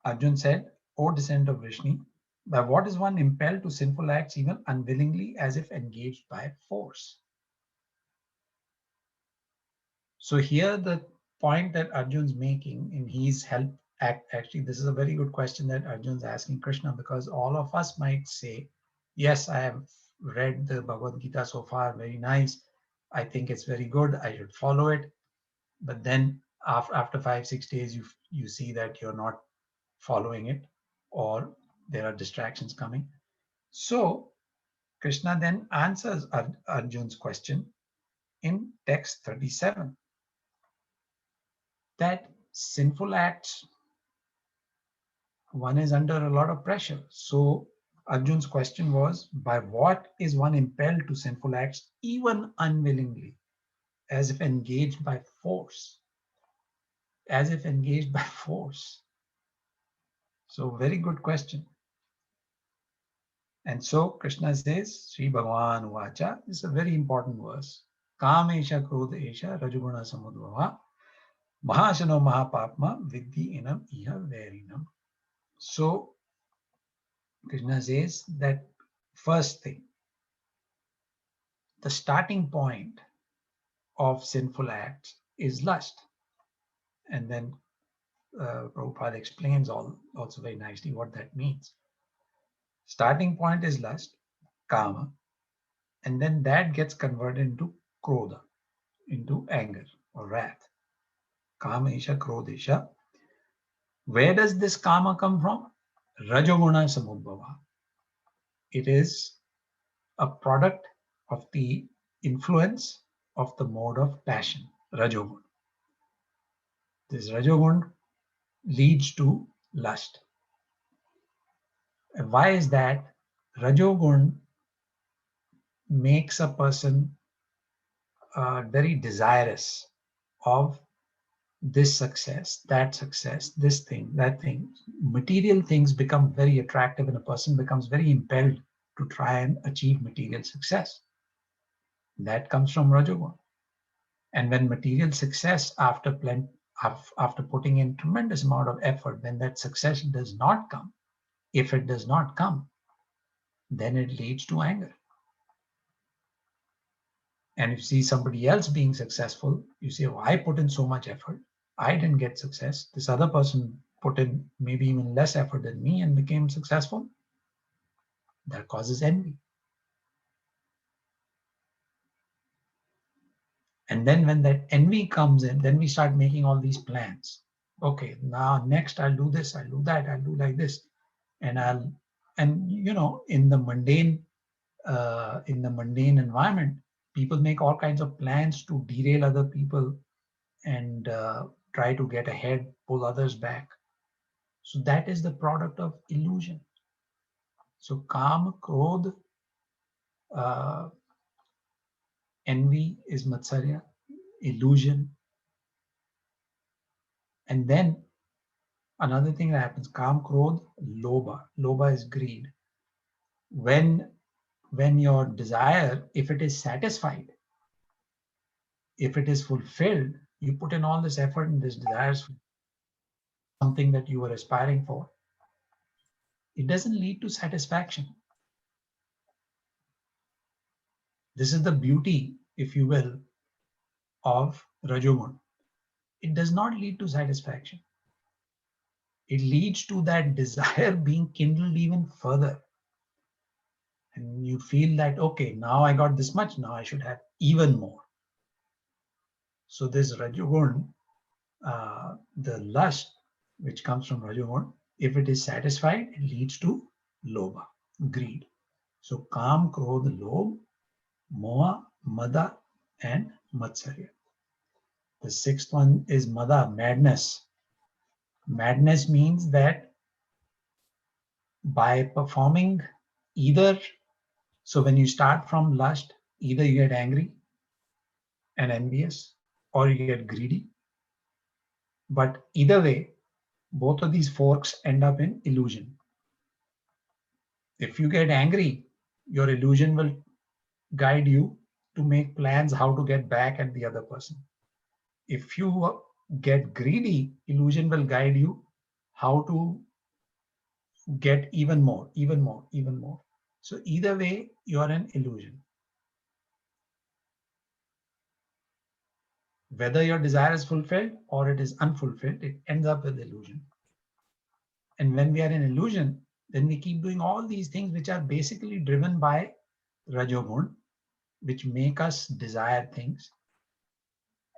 E: Arjun said, O descendant of Vishnu, by what is one impelled to sinful acts even unwillingly as if engaged by force? So here the point that Arjun's making in his help act, actually, this is a very good question that Arjun's asking Krishna, because all of us might say, yes, I have read the Bhagavad Gita so far, very nice. I think it's very good, I should follow it. But then after 5-6 days, you see that you're not following it, or there are distractions coming. So Krishna then answers Arjun's question in text 37, that sinful acts, one is under a lot of pressure. So Arjun's question was, by what is one impelled to sinful acts, even unwillingly, as if engaged by force? As if engaged by force. So very good question. And so Krishna says, Sri Bhagavan Vacha, is a very important verse. Kamesha Krodesha Rajuguna Samudvava Mahasano Mahapapma Vidhi Inam Iha Verinam. So Krishna says that first thing, the starting point of sinful acts is lust. And then Prabhupada explains also very nicely what that means. Starting point is lust, kama, and then that gets converted into krodha, into anger or wrath. Kamesha krodesha. Where does this kama come from? Rajoguna samudbhava. It is a product of the influence of the mode of passion, rajogun. This rajogun leads to lust. And why is that? Rajogun makes a person very desirous of this success, this thing, that thing. Material things become very attractive and a person becomes very impelled to try and achieve material success. That comes from Rajogun. And when material success, after putting in tremendous amount of effort, when that success does not come, if it does not come, then it leads to anger. And if you see somebody else being successful, you say, oh, I put in so much effort, I didn't get success. This other person put in maybe even less effort than me and became successful. That causes envy. And then when that envy comes in, then we start making all these plans. Okay, now next I'll do this, I'll do that, I'll do like this. And you know, in the mundane environment, people make all kinds of plans to derail other people and try to get ahead, pull others back. So that is the product of illusion. So Kam, Krodh, envy is Matsarya, illusion. And then another thing that happens, Kam, Krodh, Lobha. Lobha is greed. When your desire, if it is satisfied, if it is fulfilled, you put in all this effort and this desire is something that you were aspiring for, it doesn't lead to satisfaction. This is the beauty, if you will, of Rajogun. It does not lead to satisfaction. It leads to that desire being kindled even further. And you feel that, okay, now I got this much, now I should have even more. So this Rajogun, the lust which comes from Rajogun, if it is satisfied, it leads to Lobha, greed. So Kam, Krodh, Lobh, Moha, Mada, and Matsarya. The sixth one is Mada, madness. Madness means that by performing either, so when you start from lust, either you get angry and envious or you get greedy. But either way, both of these forks end up in illusion. If you get angry, your illusion will guide you to make plans how to get back at the other person. If you get greedy, illusion will guide you how to get even more, even more, even more. So either way, you are an illusion. Whether your desire is fulfilled or it is unfulfilled, it ends up with illusion. And when we are in illusion, then we keep doing all these things which are basically driven by Rajogun. which make us desire things.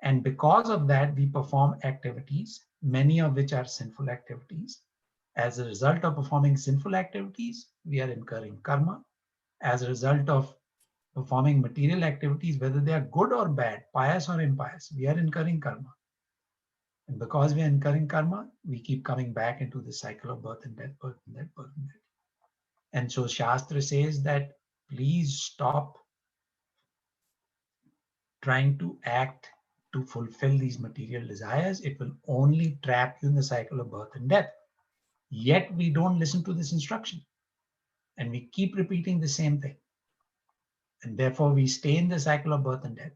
E: And because of that, we perform activities, many of which are sinful activities. As a result of performing sinful activities, we are incurring karma. As a result of performing material activities, whether they are good or bad, pious or impious, we are incurring karma. And because we are incurring karma, we keep coming back into the cycle of birth and death, birth and death, birth and death. And so Shastra says that please stop trying to act to fulfill these material desires. It will only trap you in the cycle of birth and death. Yet we don't listen to this instruction. And we keep repeating the same thing. And therefore we stay in the cycle of birth and death.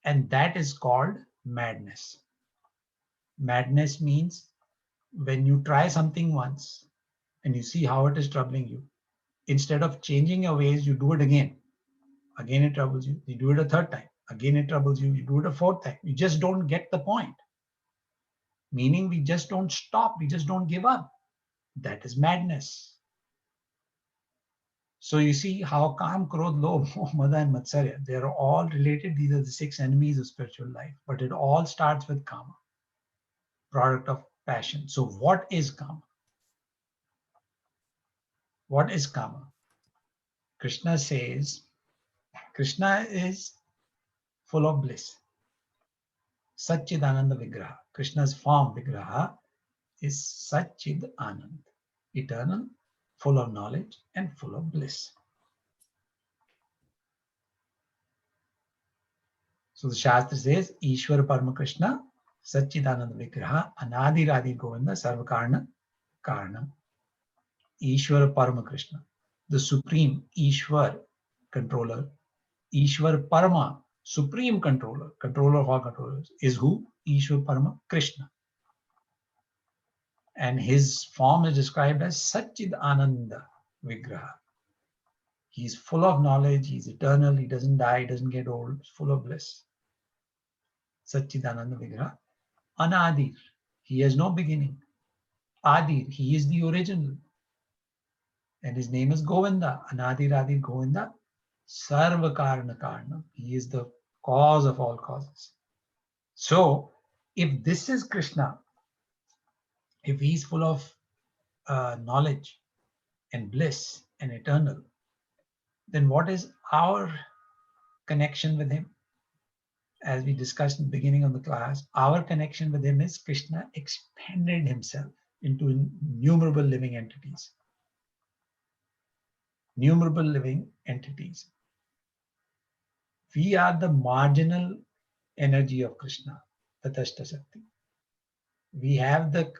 E: And that is called madness. Madness means when you try something once and you see how it is troubling you, instead of changing your ways, you do it again. Again, it troubles you. You do it a third time. Again, it troubles you. You do it a fourth time. You just don't get the point. Meaning we just don't stop. We just don't give up. That is madness. So you see how Kam, Krodh, Lobh, Moh, Mada and Matsarya, they are all related. These are the 6 enemies of spiritual life. But it all starts with Kama, product of passion. So what is Kama? What is Kama? Krishna says, Krishna is full of bliss. Satchidananda Vigraha. Krishna's form Vigraha is Satchid Anand, eternal, full of knowledge and full of bliss. So the Shastra says, Ishwar Parama Krishna, Satchidananda Vigraha, Anadi Radhi Govinda, Sarvakarna Karanam. Ishwar Parama Krishna, the supreme Ishwar controller, Ishwar Parama, supreme controller, controller of all controllers, is who? Ishwar Parama Krishna. And his form is described as Satchid Ananda Vigraha. He's full of knowledge, he's eternal, he doesn't die, he doesn't get old, he's full of bliss. Satchid Ananda Vigraha. Anadir, he has no beginning. Adir, he is the original. And his name is Govinda. Anadir Adir Govinda. Sarva Karana Karana. He is the cause of all causes. So, if this is Krishna, if he's full of knowledge and bliss and eternal, then what is our connection with him? As we discussed in the beginning of the class, our connection with him is Krishna expanded himself into innumerable living entities. Numerable living entities. We are the marginal energy of Krishna, Tatashta Shakti. We have the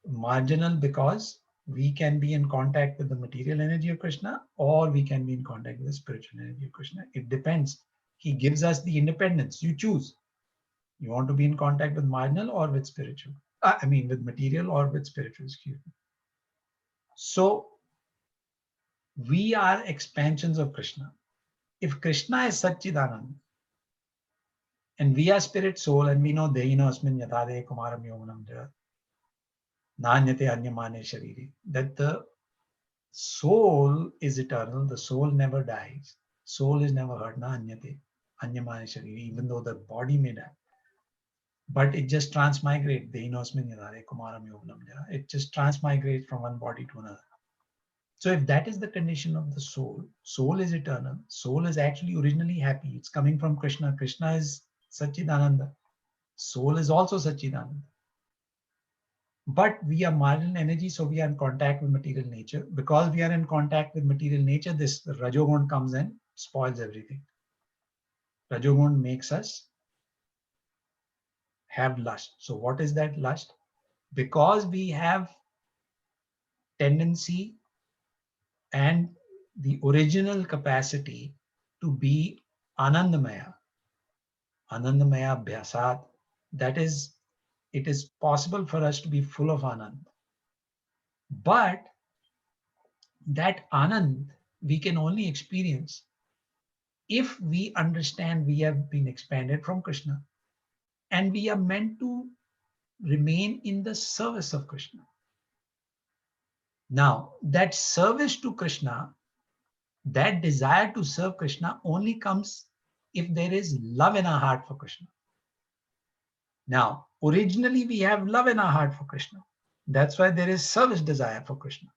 E: marginal because we can be in contact with the material energy of Krishna, or we can be in contact with the spiritual energy of Krishna. It depends. He gives us the independence. You choose. You want to be in contact with marginal or with spiritual. With material or with spiritual, excuse me. So, we are expansions of Krishna. If Krishna is Satchidananda, and we are spirit soul, and we know Dehino Asmin Yadade Kumaram Yomanam Jarat, Nanyate Anyamane Shariri, that the soul is eternal, the soul never dies. Soul is never hurt, na Anyate Anyamane Shariri, even though the body may die. But it just transmigrates, Dehino Asmin Yadade Kumaram Yomanam Jarat. It just transmigrates from one body to another. So if that is the condition of the soul, soul is eternal, soul is actually originally happy. It's coming from Krishna. Krishna is Satchidananda. Soul is also Satchidananda. But we are marginal energy, so we are in contact with material nature. Because we are in contact with material nature, this Rajogun comes and spoils everything. Rajogun makes us have lust. So what is that lust? Because we have tendency and the original capacity to be Anandamaya, Anandamaya Bhyasat, that is, it is possible for us to be full of Anand. But that Anand we can only experience if we understand we have been expanded from Krishna and we are meant to remain in the service of Krishna. Now, that service to Krishna, that desire to serve Krishna only comes if there is love in our heart for Krishna. Now, originally we have love in our heart for Krishna. That's why there is service desire for Krishna.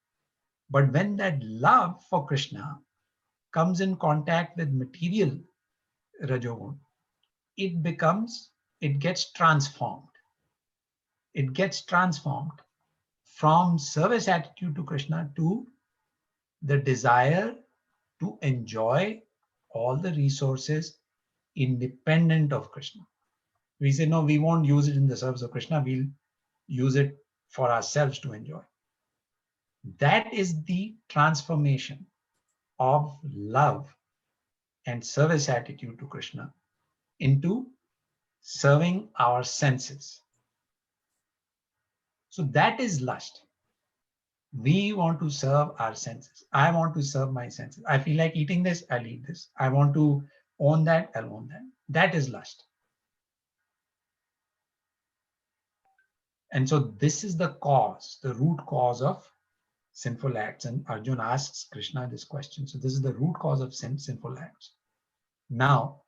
E: But when that love for Krishna comes in contact with material Rajogun, it gets transformed. It gets transformed from service attitude to Krishna to the desire to enjoy all the resources independent of Krishna. We say, no, we won't use it in the service of Krishna. We'll use it for ourselves to enjoy. That is the transformation of love and service attitude to Krishna into serving our senses. So that is lust. We want to serve our senses. I want to serve my senses. I feel like eating this, I'll eat this. I want to own that, I'll own that. That is lust. And so this is the cause, the root cause of sinful acts. And Arjuna asks Krishna this question. So this is the root cause of sinful acts. Now,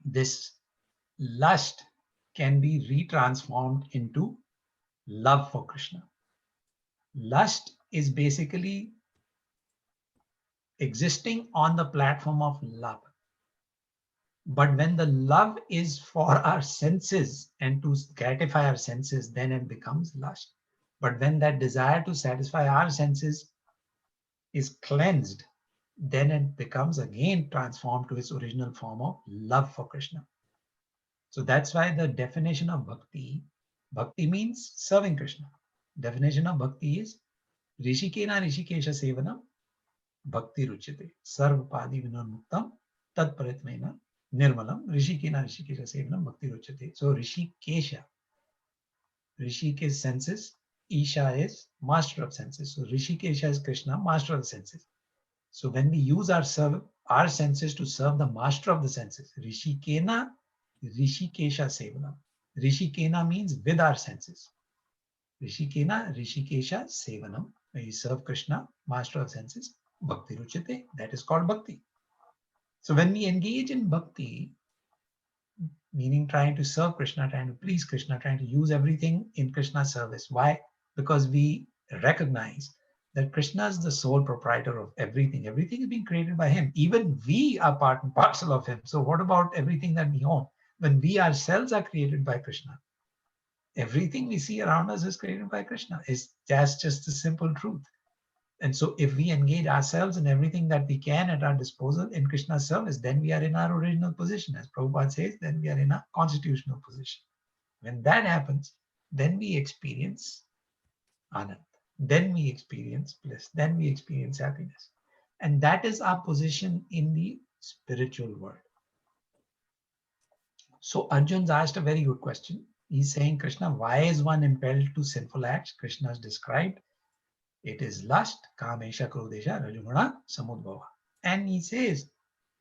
E: this lust can be retransformed into love for Krishna. Lust is basically existing on the platform of love. But when the love is for our senses and to gratify our senses, then it becomes lust. But when that desire to satisfy our senses is cleansed, then it becomes again transformed to its original form of love for Krishna. So that's why the definition of bhakti means serving Krishna. Definition of bhakti is Rishikena Rishikesha Sevanam Bhakti Ruchite Sarvapadi Vinamuktam Tad Paritmena Nirmalam Rishikena Rishikesha Sevanam Bhakti Ruchite. So Rishikesha is senses, Isha is master of senses. So Rishikesha is Krishna, master of the senses. So when we use our senses to serve the master of the senses, Rishikena Rishikesha Sevanam. Rishikena means with our senses. Rishikena Rishikesha Sevanam. When you serve Krishna, master of senses, Bhakti Ruchite, that is called bhakti. So when we engage in bhakti, meaning trying to serve Krishna, trying to please Krishna, trying to use everything in Krishna's service. Why? Because we recognize that Krishna is the sole proprietor of everything. Everything is being created by him. Even we are part and parcel of him. So what about everything that we own? When we ourselves are created by Krishna, everything we see around us is created by Krishna. That's just the simple truth. And so if we engage ourselves in everything that we can at our disposal in Krishna's service, then we are in our original position. As Prabhupada says, then we are in a constitutional position. When that happens, then we experience Anand. Then we experience bliss. Then we experience happiness. And that is our position in the spiritual world. So Arjun's asked a very good question. He's saying, Krishna, why is one impelled to sinful acts? Krishna has described it is lust, kamesha, krodesha, rajoguna, samudbhava. And he says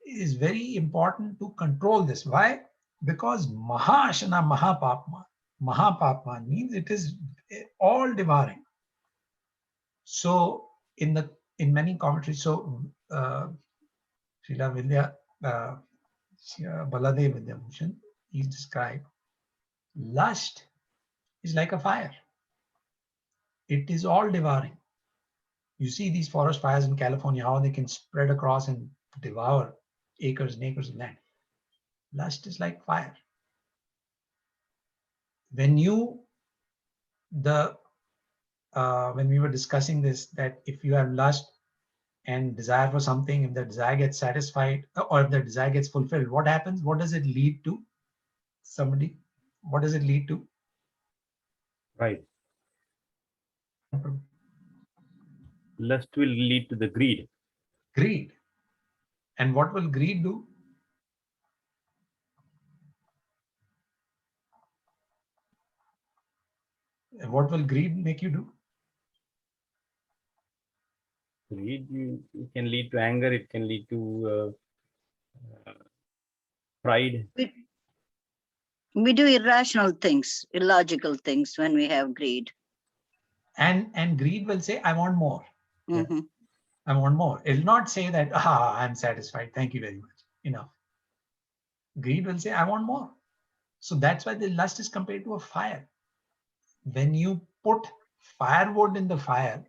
E: it is very important to control this. Why? Because mahashana mahapapma. Mahapapma means it is all devouring. So in many commentaries, so Srila Vidya, Baladev Vidyabhushan, he's described lust is like a fire. It is all devouring. You see these forest fires in California, how they can spread across and devour acres and acres of land. Lust is like fire. When we were discussing this, that if you have lust and desire for something, if the desire gets satisfied or if the desire gets fulfilled, what happens? What does it lead to? Somebody, what does it lead to?
A: Right. Lust will lead to the greed.
E: Greed. And what will greed do? And what will greed make you do?
A: Greed it can lead to anger. It can lead to pride.
J: We do irrational things, illogical things when we have greed.
E: And greed will say, I want more.
J: Mm-hmm.
E: I want more. It will not say that, I'm satisfied. Thank you very much. enough. Greed will say, I want more. So that's why the lust is compared to a fire. When you put firewood in the fire,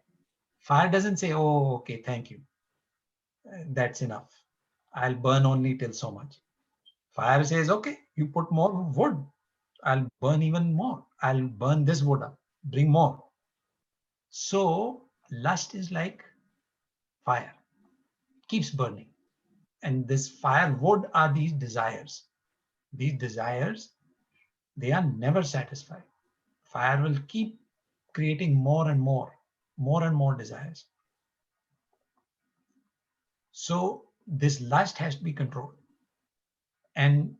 E: fire doesn't say, oh, okay, thank you. That's enough. I'll burn only till so much. Fire says, okay, you put more wood. I'll burn even more. I'll burn this wood up. Bring more. So lust is like fire. Keeps burning. And this firewood are these desires. These desires, they are never satisfied. Fire will keep creating more and more desires. So this lust has to be controlled. And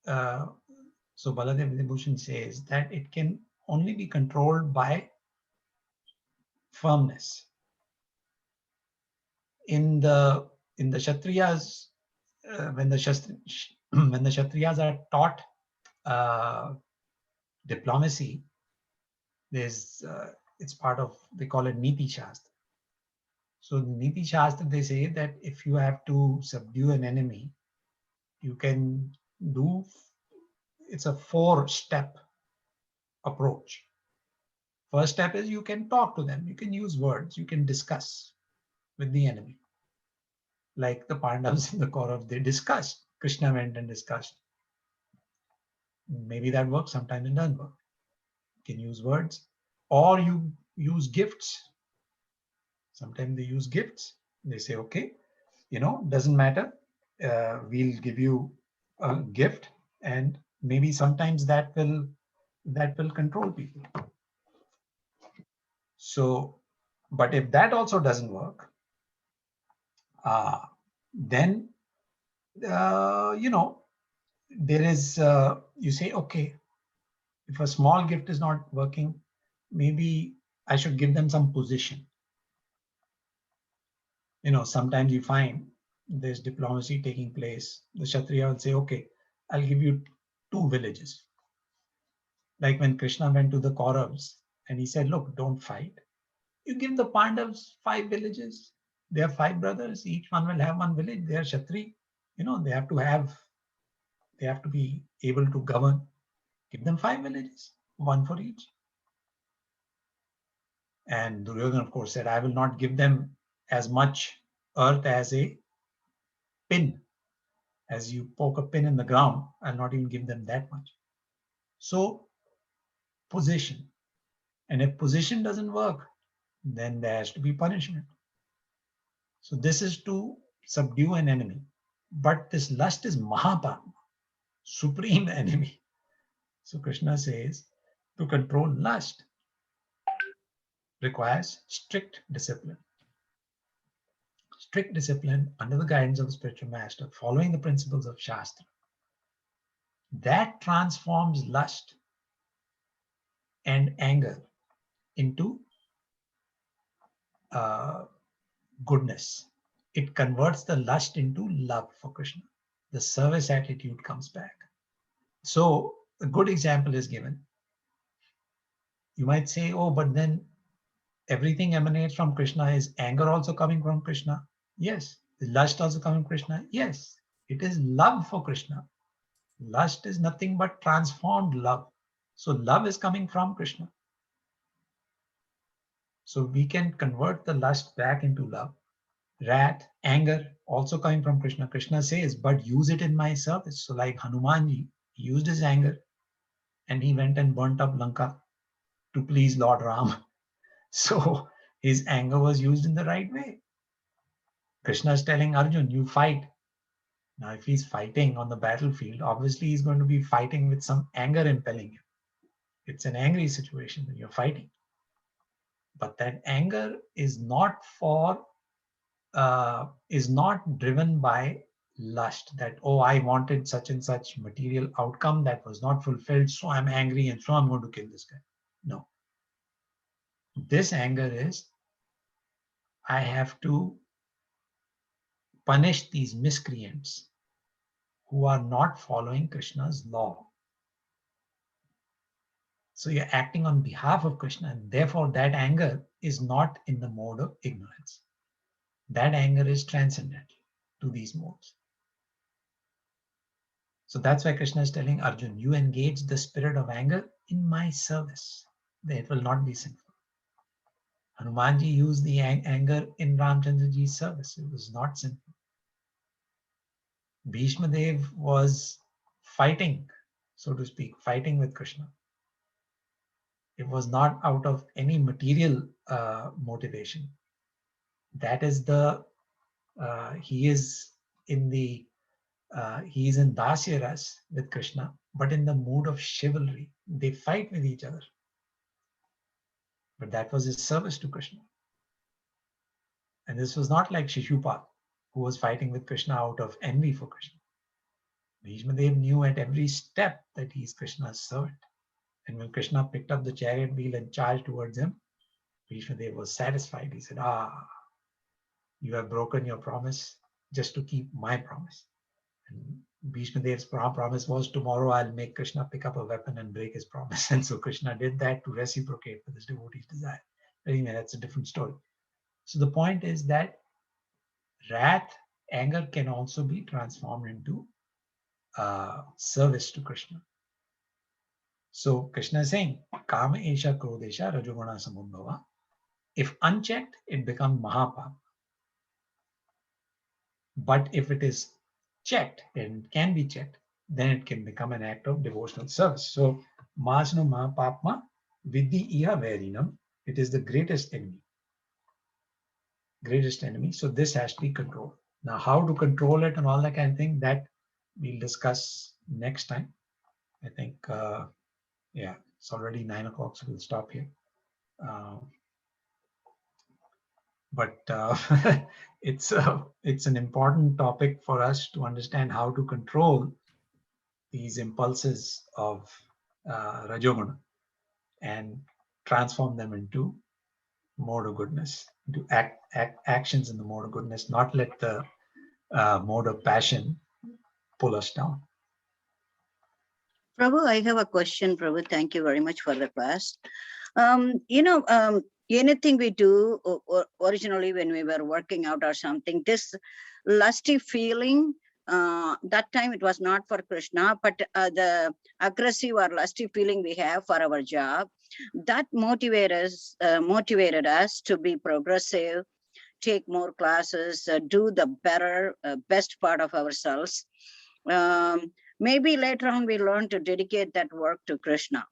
E: so Baladev Vibhushan says that it can only be controlled by firmness. In the Kshatriyas, when the Kshatriyas are taught diplomacy, there's it's part of, they call it Niti Shastra. So Niti Shastra, they say that if you have to subdue an enemy, you can do, it's a 4-step approach. First step is you can talk to them, you can use words, you can discuss with the enemy. Like the Pandavas and the Kauravas, they discussed. Krishna went and discussed. Maybe that works, sometimes it doesn't work. You can use words, or you use gifts. Sometimes they use gifts. They say, okay, doesn't matter. We'll give you a gift, and maybe sometimes that will control people. So, but if that also doesn't work, then there is you say, okay, if a small gift is not working, maybe I should give them some position. Sometimes you find there's diplomacy taking place. The Kshatriya will say, okay, I'll give you 2 villages. Like when Krishna went to the Kauravas and he said, look, don't fight. You give the Pandavas 5 villages. They are 5 brothers. Each one will have 1 village. They are Kshatri. They have to be able to govern. Give them 5 villages, 1 for each. And Duryodhana, of course, said, I will not give them as much earth as a pin. As you poke a pin in the ground, I'll not even give them that much. So, position. And if position doesn't work, then there has to be punishment. So this is to subdue an enemy. But this lust is Mahapadma, supreme enemy. So Krishna says, to control lust requires strict discipline. Strict discipline under the guidance of a spiritual master, following the principles of Shastra. That transforms lust and anger into goodness. It converts the lust into love for Krishna. The service attitude comes back. So a good example is given. You might say, oh, but then everything emanates from Krishna. Is anger also coming from Krishna? Yes. Is lust also coming from Krishna? Yes. It is love for Krishna. Lust is nothing but transformed love. So love is coming from Krishna. So we can convert the lust back into love. Wrath, anger, also coming from Krishna. Krishna says, but use it in my service. So like Hanumanji, he used his anger and he went and burnt up Lanka to please Lord Ram. So his anger was used in the right way. Krishna is telling Arjun, you fight. Now, if he's fighting on the battlefield, obviously he's going to be fighting with some anger impelling him. It's an angry situation when you're fighting. But that anger is not driven by lust, that, oh, I wanted such and such material outcome that was not fulfilled, so I'm angry and so I'm going to kill this guy. No. This anger is, I have to punish these miscreants who are not following Krishna's law. So you're acting on behalf of Krishna, and therefore that anger is not in the mode of ignorance. That anger is transcendental to these modes. So that's why Krishna is telling Arjun, you engage the spirit of anger in my service, then it will not be sinful. Hanumanji used the anger in Ramchandraji's service. It was not sinful. Bhishma Dev was fighting, so to speak, fighting with Krishna. It was not out of any material motivation. That is the, he is in Dasya Ras with Krishna, but in the mood of chivalry. They fight with each other. But that was his service to Krishna. And this was not like Shishupal, who was fighting with Krishna out of envy for Krishna. Bhishma Dev knew at every step that he is Krishna's servant. And when Krishna picked up the chariot wheel and charged towards him, Bhishma Dev was satisfied. He said, you have broken your promise just to keep my promise. And Bhishma Dev's promise was, tomorrow I'll make Krishna pick up a weapon and break his promise. And so Krishna did that to reciprocate for this devotee's desire. Anyway, that's a different story. So the point is that wrath, anger can also be transformed into service to Krishna. So Krishna is saying, Kama Esha Krodesha Rajoguna Samudbhava. If unchecked, it becomes Mahapapa. But if it is checked and can be checked, then it can become an act of devotional service. So Masno Mahapapma Vidhi Iha Verinam, it is the greatest enemy. Greatest enemy. So this has to be controlled. Now, how to control it and all that kind of thing, that we'll discuss next time. I think, yeah, it's already 9 o'clock, so we'll stop here. But it's an important topic for us to understand how to control these impulses of Rajoguna and transform them into mode of goodness, into actions in the mode of goodness, not let the mode of passion pull us down.
J: Prabhu, I have a question, Prabhu. Thank you very much for the class. Anything we do originally when we were working out or something, this lusty feeling, that time it was not for Krishna, but the aggressive or lusty feeling we have for our job, that motivated us to be progressive, take more classes, do the better, best part of ourselves. Maybe later on we learn to dedicate that work to Krishna.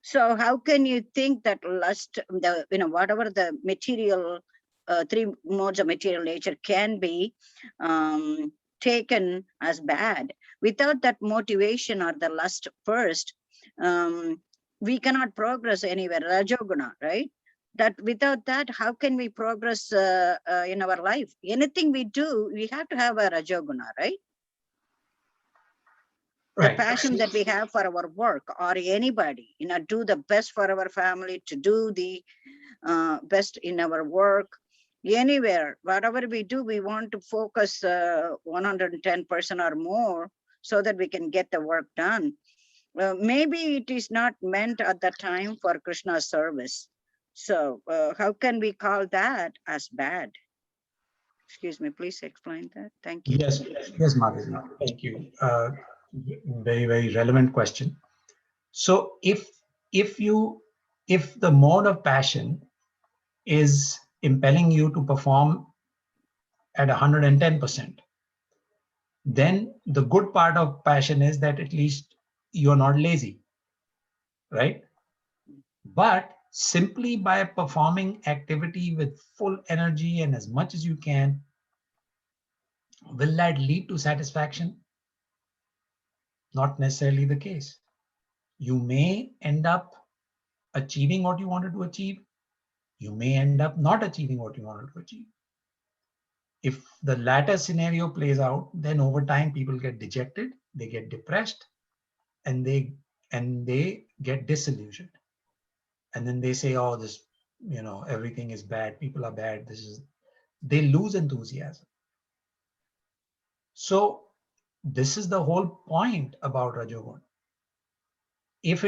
J: So how can you think that lust, whatever the material, 3 modes of material nature can be taken as bad, without that motivation or the lust first, we cannot progress anywhere, Rajoguna, right? That without that, how can we progress in our life? Anything we do, we have to have a Rajoguna, right? The passion that we have for our work or anybody, do the best for our family, to do the best in our work, anywhere, whatever we do, we want to focus 110% or more so that we can get the work done. Maybe it is not meant at the time for Krishna's service. So how can we call that as bad? Excuse me, please explain that. Thank you.
E: Yes, Madhavi. Thank you. Very, very relevant question. So if the mode of passion is impelling you to perform at 110%, then the good part of passion is that at least you're not lazy, right? But simply by performing activity with full energy and as much as you can, will that lead to satisfaction? Not necessarily the case. You may end up achieving what you wanted to achieve. You may end up not achieving what you wanted to achieve. If the latter scenario plays out, then over time people get dejected, they get depressed, and they get disillusioned. And then they say, oh, this, everything is bad, people are bad, they lose enthusiasm. So this is the whole point about Rajoguna. If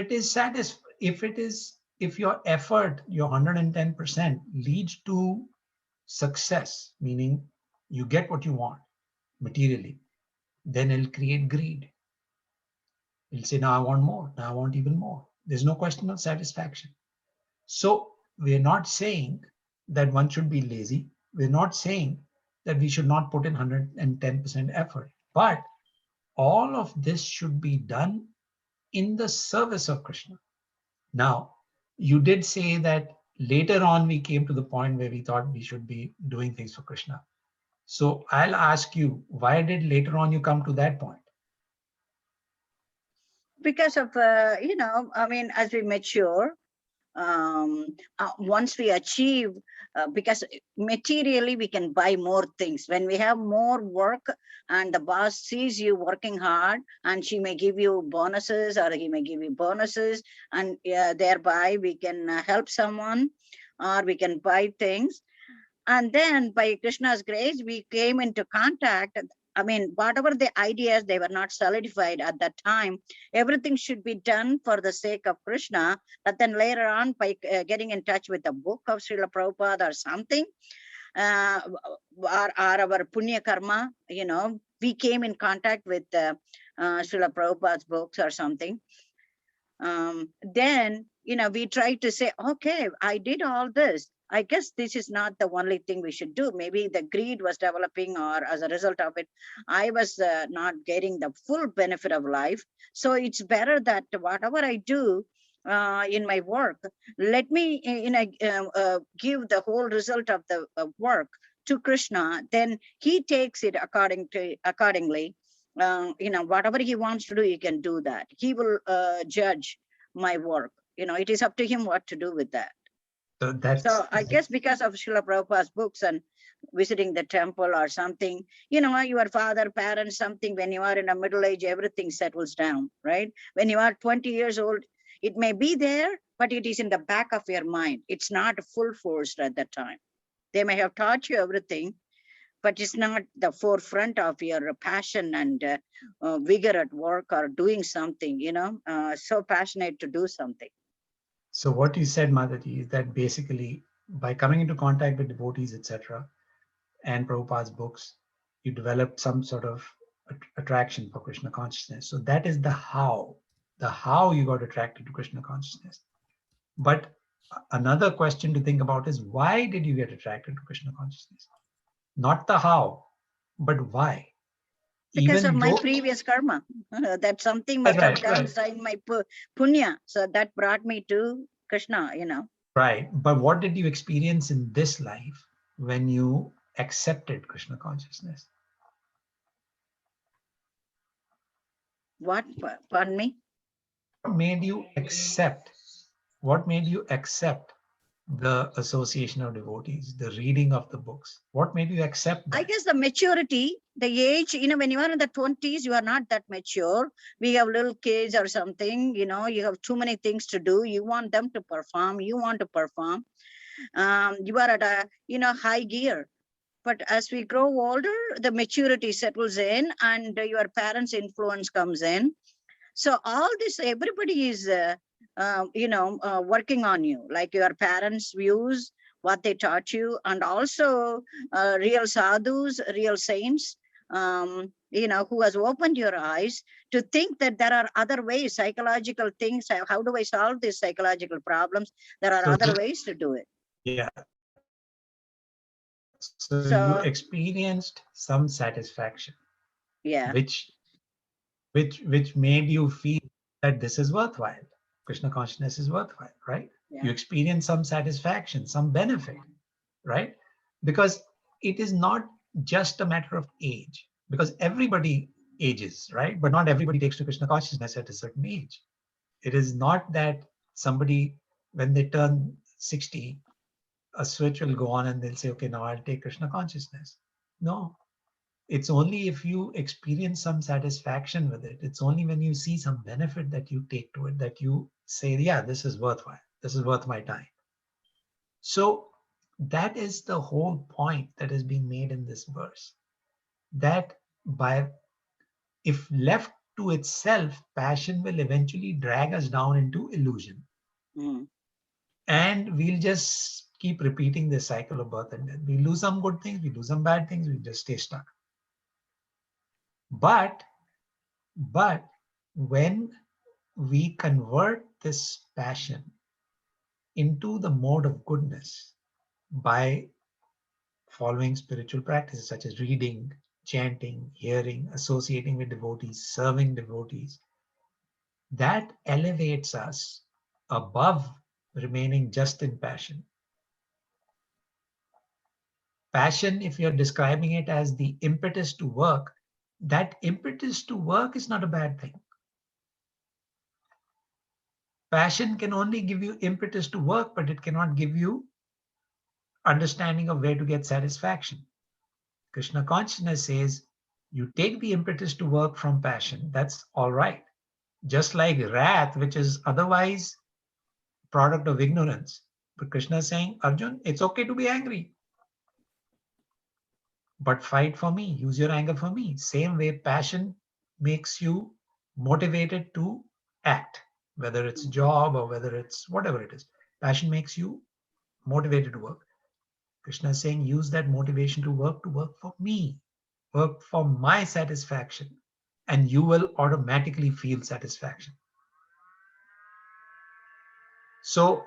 E: your effort, your 110% leads to success, meaning you get what you want materially, then it'll create greed. We'll say, now I want more, now I want even more. There's no question of satisfaction. So we're not saying that one should be lazy. We're not saying that we should not put in 110% effort, but all of this should be done in the service of Krishna. Now, you did say that later on we came to the point where we thought we should be doing things for Krishna. So I'll ask you, why did later on you come to that point?
J: Because of, I mean, as we mature, once we achieve, because materially we can buy more things. When we have more work and the boss sees you working hard, and she may give you bonuses or he may give you bonuses, and thereby we can help someone or we can buy things. And then by Krishna's grace, we came into contact. I mean, whatever the ideas, they were not solidified at that time. Everything should be done for the sake of Krishna. But then later on, by getting in touch with the book of Srila Prabhupada or something, or our punya karma, we came in contact with Srila Prabhupada's books or something. Then, we try to say, okay, I did all this. I guess this is not the only thing we should do. Maybe the greed was developing, or as a result of it, I was not getting the full benefit of life. So it's better that whatever I do in my work, let me give the whole result of the work to Krishna. Then he takes it accordingly. Whatever he wants to do, he can do that. He will judge my work. It is up to him what to do with that. So I guess because of Srila Prabhupada's books and visiting the temple or something, your father, parents, something, when you are in a middle age, everything settles down, right? When you are 20 years old, it may be there, but it is in the back of your mind. It's not full force at that time. They may have taught you everything, but it's not the forefront of your passion and vigor at work or doing something, so passionate to do something.
E: So what you said, Madhaji, is that basically by coming into contact with devotees, etc., and Prabhupada's books, you developed some sort of attraction for Krishna consciousness. So that is the how you got attracted to Krishna consciousness. But another question to think about is, why did you get attracted to Krishna consciousness? Not the how, but why?
J: Because of my previous karma, that something must have done in my punya. So that brought me to Krishna,
E: Right. But what did you experience in this life when you accepted Krishna consciousness?
J: What? Pardon me?
E: What made you accept? What made you accept the association of devotees, the reading of the books? What made you accept that?
J: I guess the maturity, the age, when you are in the 20s, you are not that mature. We have little kids or something, you have too many things to do. You want them to perform. You want to perform. You are at a, high gear. But as we grow older, the maturity settles in and your parents' influence comes in. So all this, everybody is, working on you, like your parents' views, what they taught you, and also real sadhus, real saints, who has opened your eyes to think that there are other ways, psychological things. How do I solve these psychological problems? There are other ways to do it.
E: Yeah. So you experienced some satisfaction.
J: Yeah.
E: Which made you feel that this is worthwhile. Krishna consciousness is worthwhile, right? Yeah. You experience some satisfaction, some benefit, right? Because it is not just a matter of age, because everybody ages, right? But not everybody takes to Krishna consciousness at a certain age. It is not that somebody, when they turn 60, a switch will go on and they'll say, okay, now I'll take Krishna consciousness. No. It's only if you experience some satisfaction with it. It's only when you see some benefit that you take to it, that you say, yeah, this is worthwhile. This is worth my time. So that is the whole point that is being made in this verse. That if left to itself, passion will eventually drag us down into illusion. And we'll just keep repeating this cycle of birth and death. We lose some good things, we lose some bad things, we just stay stuck. But when we convert this passion into the mode of goodness by following spiritual practices such as reading, chanting, hearing, associating with devotees, serving devotees, that elevates us above remaining just in passion. Passion, if you're describing it as the impetus to work, that impetus to work is not a bad thing. Passion can only give you impetus to work, but it cannot give you understanding of where to get satisfaction. Krishna consciousness says, you take the impetus to work from passion, that's all right. Just like wrath, which is otherwise product of ignorance. But Krishna is saying, Arjun, it's okay to be angry, but fight for me, use your anger for me. Same way passion makes you motivated to act, whether it's a job or whether it's whatever it is. Passion makes you motivated to work. Krishna is saying, use that motivation to work for me, work for my satisfaction, and you will automatically feel satisfaction. So,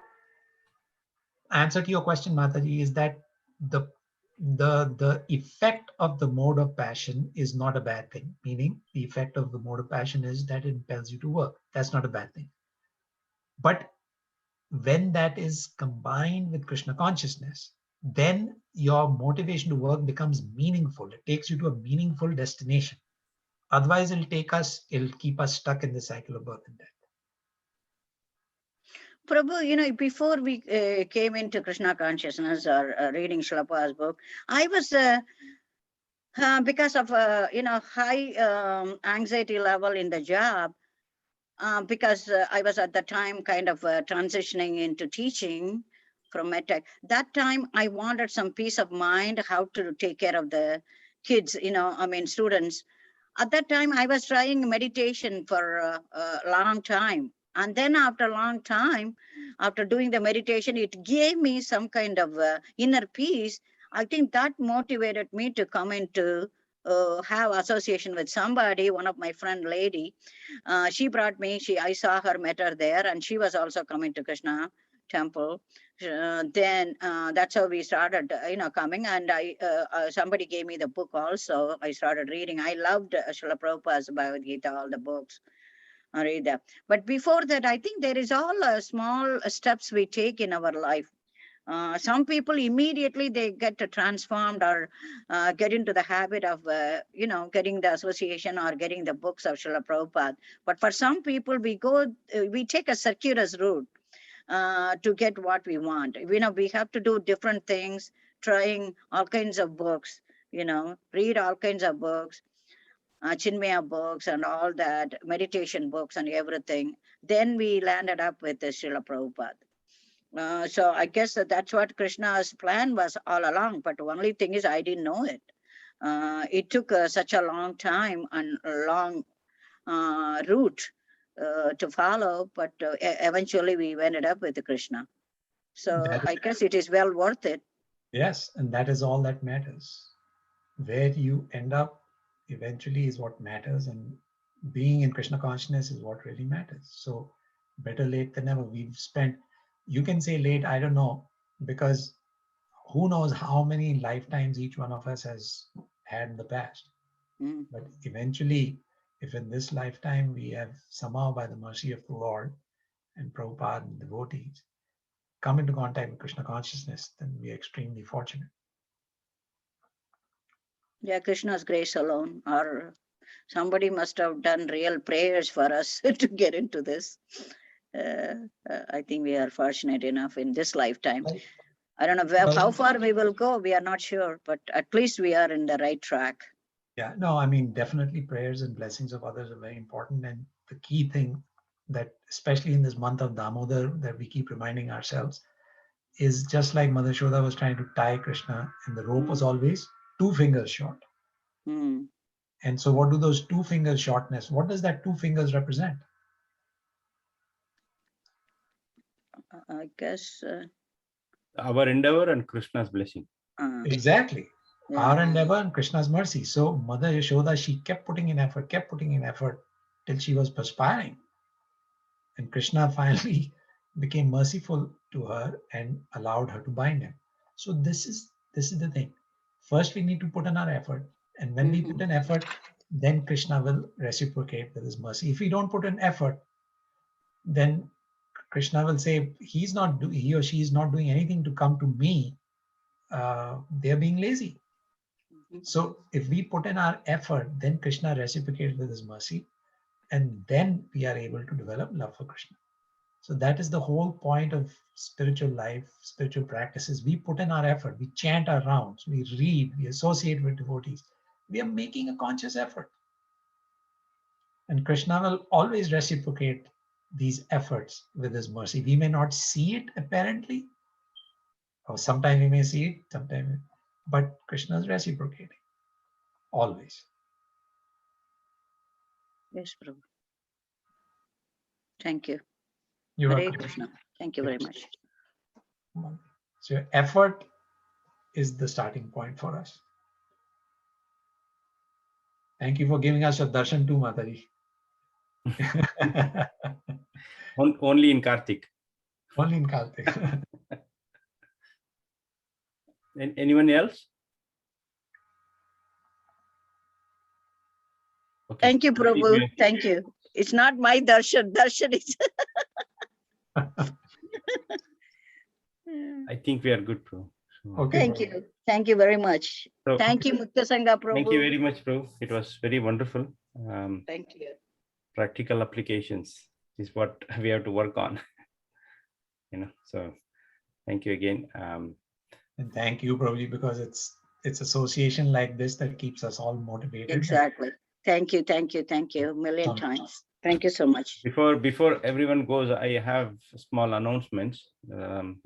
E: answer to your question, Mataji, is that the effect of the mode of passion is not a bad thing. Meaning, the effect of the mode of passion is that it impels you to work. That's not a bad thing. But when that is combined with Krishna consciousness, then your motivation to work becomes meaningful. It takes you to a meaningful destination. Otherwise, it'll keep us stuck in the cycle of birth and death.
J: Prabhu, before we came into Krishna consciousness or reading Srila Prabhupada's book, I was, because of, high anxiety level in the job, because I was at the time kind of transitioning into teaching from MedTech. That time I wanted some peace of mind, how to take care of the kids, students. At that time I was trying meditation for a long time. And then after a long time, after doing the meditation, it gave me some kind of inner peace. I think that motivated me to come into have association with somebody, one of my friend lady. She brought me, I saw her, met her there, and she was also coming to Krishna temple. Then that's how we started, coming. And somebody gave me the book also. I started reading. I loved Srila Prabhupada's Bhagavad Gita, all the books. I read that. But before that, I think there is all small steps we take in our life. Some people immediately they get transformed or get into the habit of, getting the association or getting the books of Srila Prabhupada. But for some people, we take a circuitous route to get what we want. We have to do different things, trying all kinds of books, read all kinds of books. Chinmaya books and all that, meditation books and everything. Then we landed up with the Srila Prabhupada. So I guess that's what Krishna's plan was all along. But the only thing is I didn't know it. It took such a long time and a long route to follow, but eventually we ended up with Krishna. So I guess it is well worth it.
E: Yes, and that is all that matters. Where you end up eventually is what matters, and being in Krishna consciousness is what really matters. So better late than never. We've spent, you can say late, I don't know, because who knows how many lifetimes each one of us has had in the past. But eventually, if in this lifetime we have somehow by the mercy of the Lord and Prabhupada and devotees come into contact with Krishna consciousness, then we are extremely fortunate.
J: Yeah, Krishna's grace alone, or somebody must have done real prayers for us to get into this. I think we are fortunate enough in this lifetime. I don't know how far we will go. We are not sure, but at least we are in the right track.
E: Yeah, no, I mean, definitely prayers and blessings of others are very important. And the key thing that, especially in this month of Damodar, that we keep reminding ourselves is just like Mother Yashoda was trying to tie Krishna, and the rope was always 2 fingers short. And so what do those 2 fingers shortness, what does that 2 fingers represent?
J: I guess
A: our endeavor and Krishna's blessing.
E: Exactly. Our endeavor and Krishna's mercy. So Mother Yashoda, she kept putting in effort till she was perspiring. And Krishna finally became merciful to her and allowed her to bind him. So this is the thing. First, we need to put in our effort. And when we put in effort, then Krishna will reciprocate with his mercy. If we don't put in effort, then Krishna will say, he or she is not doing anything to come to me. They're being lazy. So if we put in our effort, then Krishna reciprocates with his mercy, and then we are able to develop love for Krishna. So that is the whole point of spiritual life, spiritual practices. We put in our effort, we chant our rounds, we read, we associate with devotees. We are making a conscious effort. And Krishna will always reciprocate these efforts with his mercy. We may not see it apparently, or sometimes we may see it, sometimes, but Krishna is reciprocating, always.
J: Yes, Prabhu. Thank you.
E: You're
J: Hare
E: welcome.
J: Krishna. Thank you very much.
E: So effort is the starting point for us. Thank you for giving us a darshan too, Mataji.
A: Only in Kartik.
E: Only in Kartik.
A: Anyone else? Okay.
J: Thank you, Prabhu. Thank you. It's not my darshan. Darshan is.
A: I think we are good, Prabhu.
E: Okay.
J: Thank you. Thank you very much.
A: So,
J: Thank you, Mukta Sangha Prabhu.
A: thank you very much, Prabhu. It was very wonderful.
J: Thank you.
A: Practical applications is what we have to work on. So thank you again.
E: And thank you, Prabhuji, because it's association like this that keeps us all motivated.
J: Exactly. Thank you. Thank you. Thank you. A million times. Thank you so much.
A: Before everyone goes, I have small announcements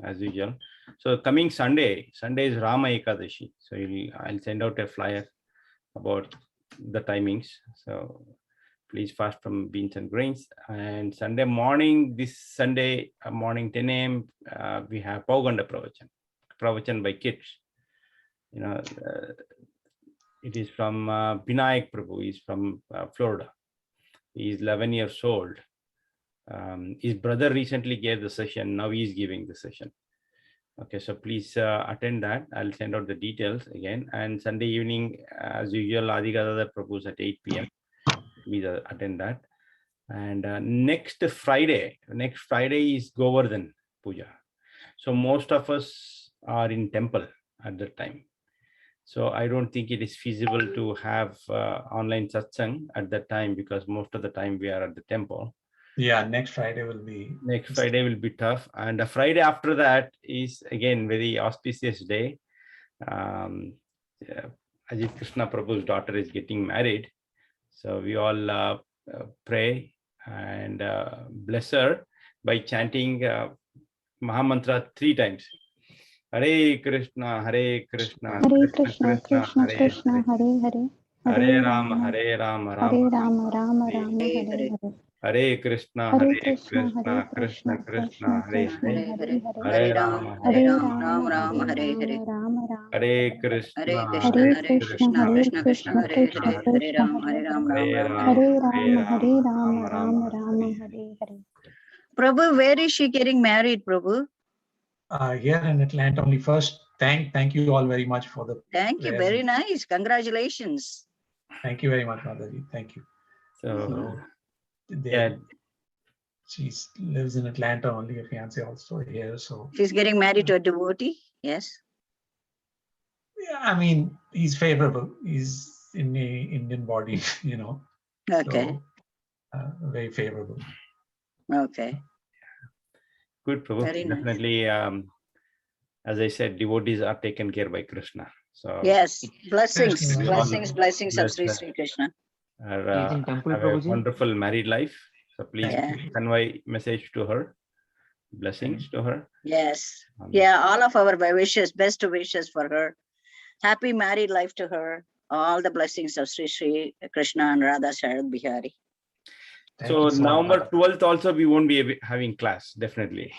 A: as usual. So coming Sunday is Rama Ekadashi. So I'll send out a flyer about the timings. So please fast from beans and grains. And Sunday morning, this Sunday morning 10 a.m. We have Pauganda Pravachan by kids. It is from Binayak Prabhu. He's from Florida. He's 11 years old. His brother recently gave the session. Now he's giving the session. Okay, so please attend that. I'll send out the details again. And Sunday evening, as usual, Adi Gadadhar Prabhu's at 8 p.m. Please attend that. And next Friday is Govardhan Puja. So most of us are in temple at that time. So I don't think it is feasible to have online satsang at that time, because most of the time we are at the temple.
E: Yeah, next Friday will be
A: tough. And the Friday after that is again very auspicious day. Ajit Krishna Prabhu's daughter is getting married. So we all pray and bless her by chanting Mahamantra 3 times. Hare Krishna, Hare Krishna,
L: Hare Krishna, Krishna Krishna, Hare Hare,
A: Hare Rama, Hare Rama,
L: Hare Rama, Rama Rama, Hare Hare.
A: Hare Krishna,
L: Hare
A: Krishna,
L: Krishna,
A: Krishna Krishna, Hare Hare.
J: Hare
A: Hare Rama,
J: Hare Rama, Rama Hare Hare.
L: Rama Rama.
A: Hare Krishna,
J: Hare Krishna, Krishna Krishna, Hare Hare. Hare Rama, Hare Rama,
A: Hare
J: Rama
A: Rama,
L: Hare Rama, Rama Rama, Hare Hare.
J: Prabhu, where is she getting married, Prabhu?
E: Here in Atlanta only. First, thank you all very much for the
J: Thank you. Very nice. Congratulations.
E: Thank you very much, Mataji. Thank you.
A: So,
E: she lives in Atlanta only. Her fiance also here. So
J: she's getting married to a devotee. Yes.
E: Yeah, I mean, he's favorable. He's in the Indian body,
J: Okay.
E: So, very favorable.
J: Okay.
A: Good, Prabhu.
J: Very nice.
A: Definitely, as I said, devotees are taken care by Krishna. So
J: yes, blessings,
A: we
J: blessings,
A: all
J: blessings of
A: bless
J: Sri
A: her.
J: Sri Krishna.
A: Have a wonderful married life. So please convey message to her. Blessings to her.
J: Yes. Yeah, all of our wishes, best wishes for her. Happy married life to her. All the blessings of Sri Sri Krishna and Radha Sharad Bihari.
A: So November 12th also we won't be having class, definitely.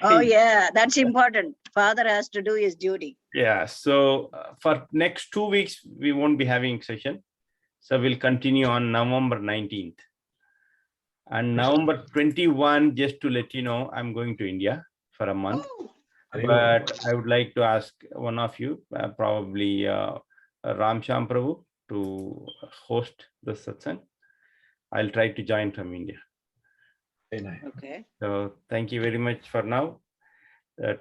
J: Oh yeah, that's important. Father has to do his duty.
A: Yeah, so for next 2 weeks we won't be having session. So we'll continue on November 19th. And November 21, just to let you know, I'm going to India for a month. But I would like to ask one of you, probably Ramsham Prabhu, to host the satsang. I'll try to join from India.
E: Very nice.
J: Okay.
A: So thank you very much for now.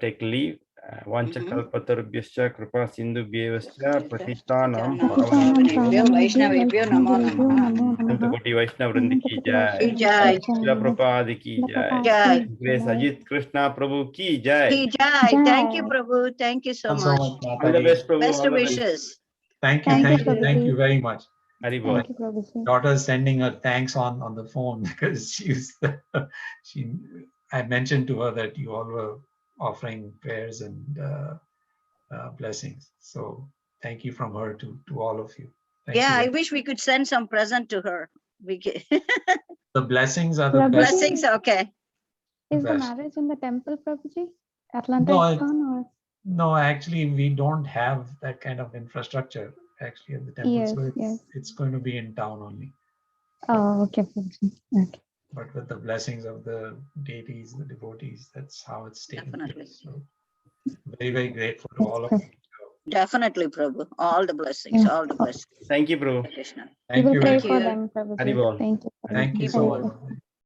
A: Take leave. Vanchakalpatarubhyascha kripa sindhubhyevascha patitanam
J: Pavanebhyo Vaishnavebhyo namo namaha.
A: Antakoti Vaishnav Vrindi ki jai.
J: Ki jai.
A: Srila Prabhupada ki jai.
J: Jai.
A: Grace Ajit Krishna Prabhu ki jai.
J: Ki jai. Thank you, Prabhu. Thank you so
E: Thanks so
J: much.
E: much,
A: All the
E: Mataji.
A: best, Prabhu.
J: Best
A: All the best.
J: wishes.
E: Thank you,
L: Thank you,
E: thank you, thank
L: Prabhuji.
E: you very much.
A: Hari bol.
L: Thank you, Prabhuji.
E: Daughter's sending her thanks on the phone because I mentioned to her that you all were offering prayers and blessings. So thank you from her to all of you. Thank
J: Yeah, I
E: you.
J: wish we could send some present to her. We can.
E: The blessings are the
L: Prabhuji,
E: best.
J: Blessings, okay.
L: Is the
E: Best.
L: marriage in the temple, Prabhuji? Atlanta
E: No,
L: ISKCON or?
E: No, actually, we don't have that kind of infrastructure actually at the temple.
L: Yes,
E: So
L: yes.
E: it's going to be in town only.
L: Oh, okay, Prabhuji. Okay.
E: But with the blessings of the deities, the devotees, that's how it's taken
J: Definitely.
E: place. So very, very grateful to all of you.
J: Definitely, Prabhu. All the blessings,
L: Yeah.
J: all the blessings.
A: Thank you, Prabhu.
J: Krishna.
L: We
E: Thank
L: will
E: you.
L: pray
E: very
J: Thank
L: for
E: much.
J: you.
L: them, Prabhuji.
A: Hari bol.
L: Thank you.
E: Thank you
J: Thank
E: so
J: you.
E: much.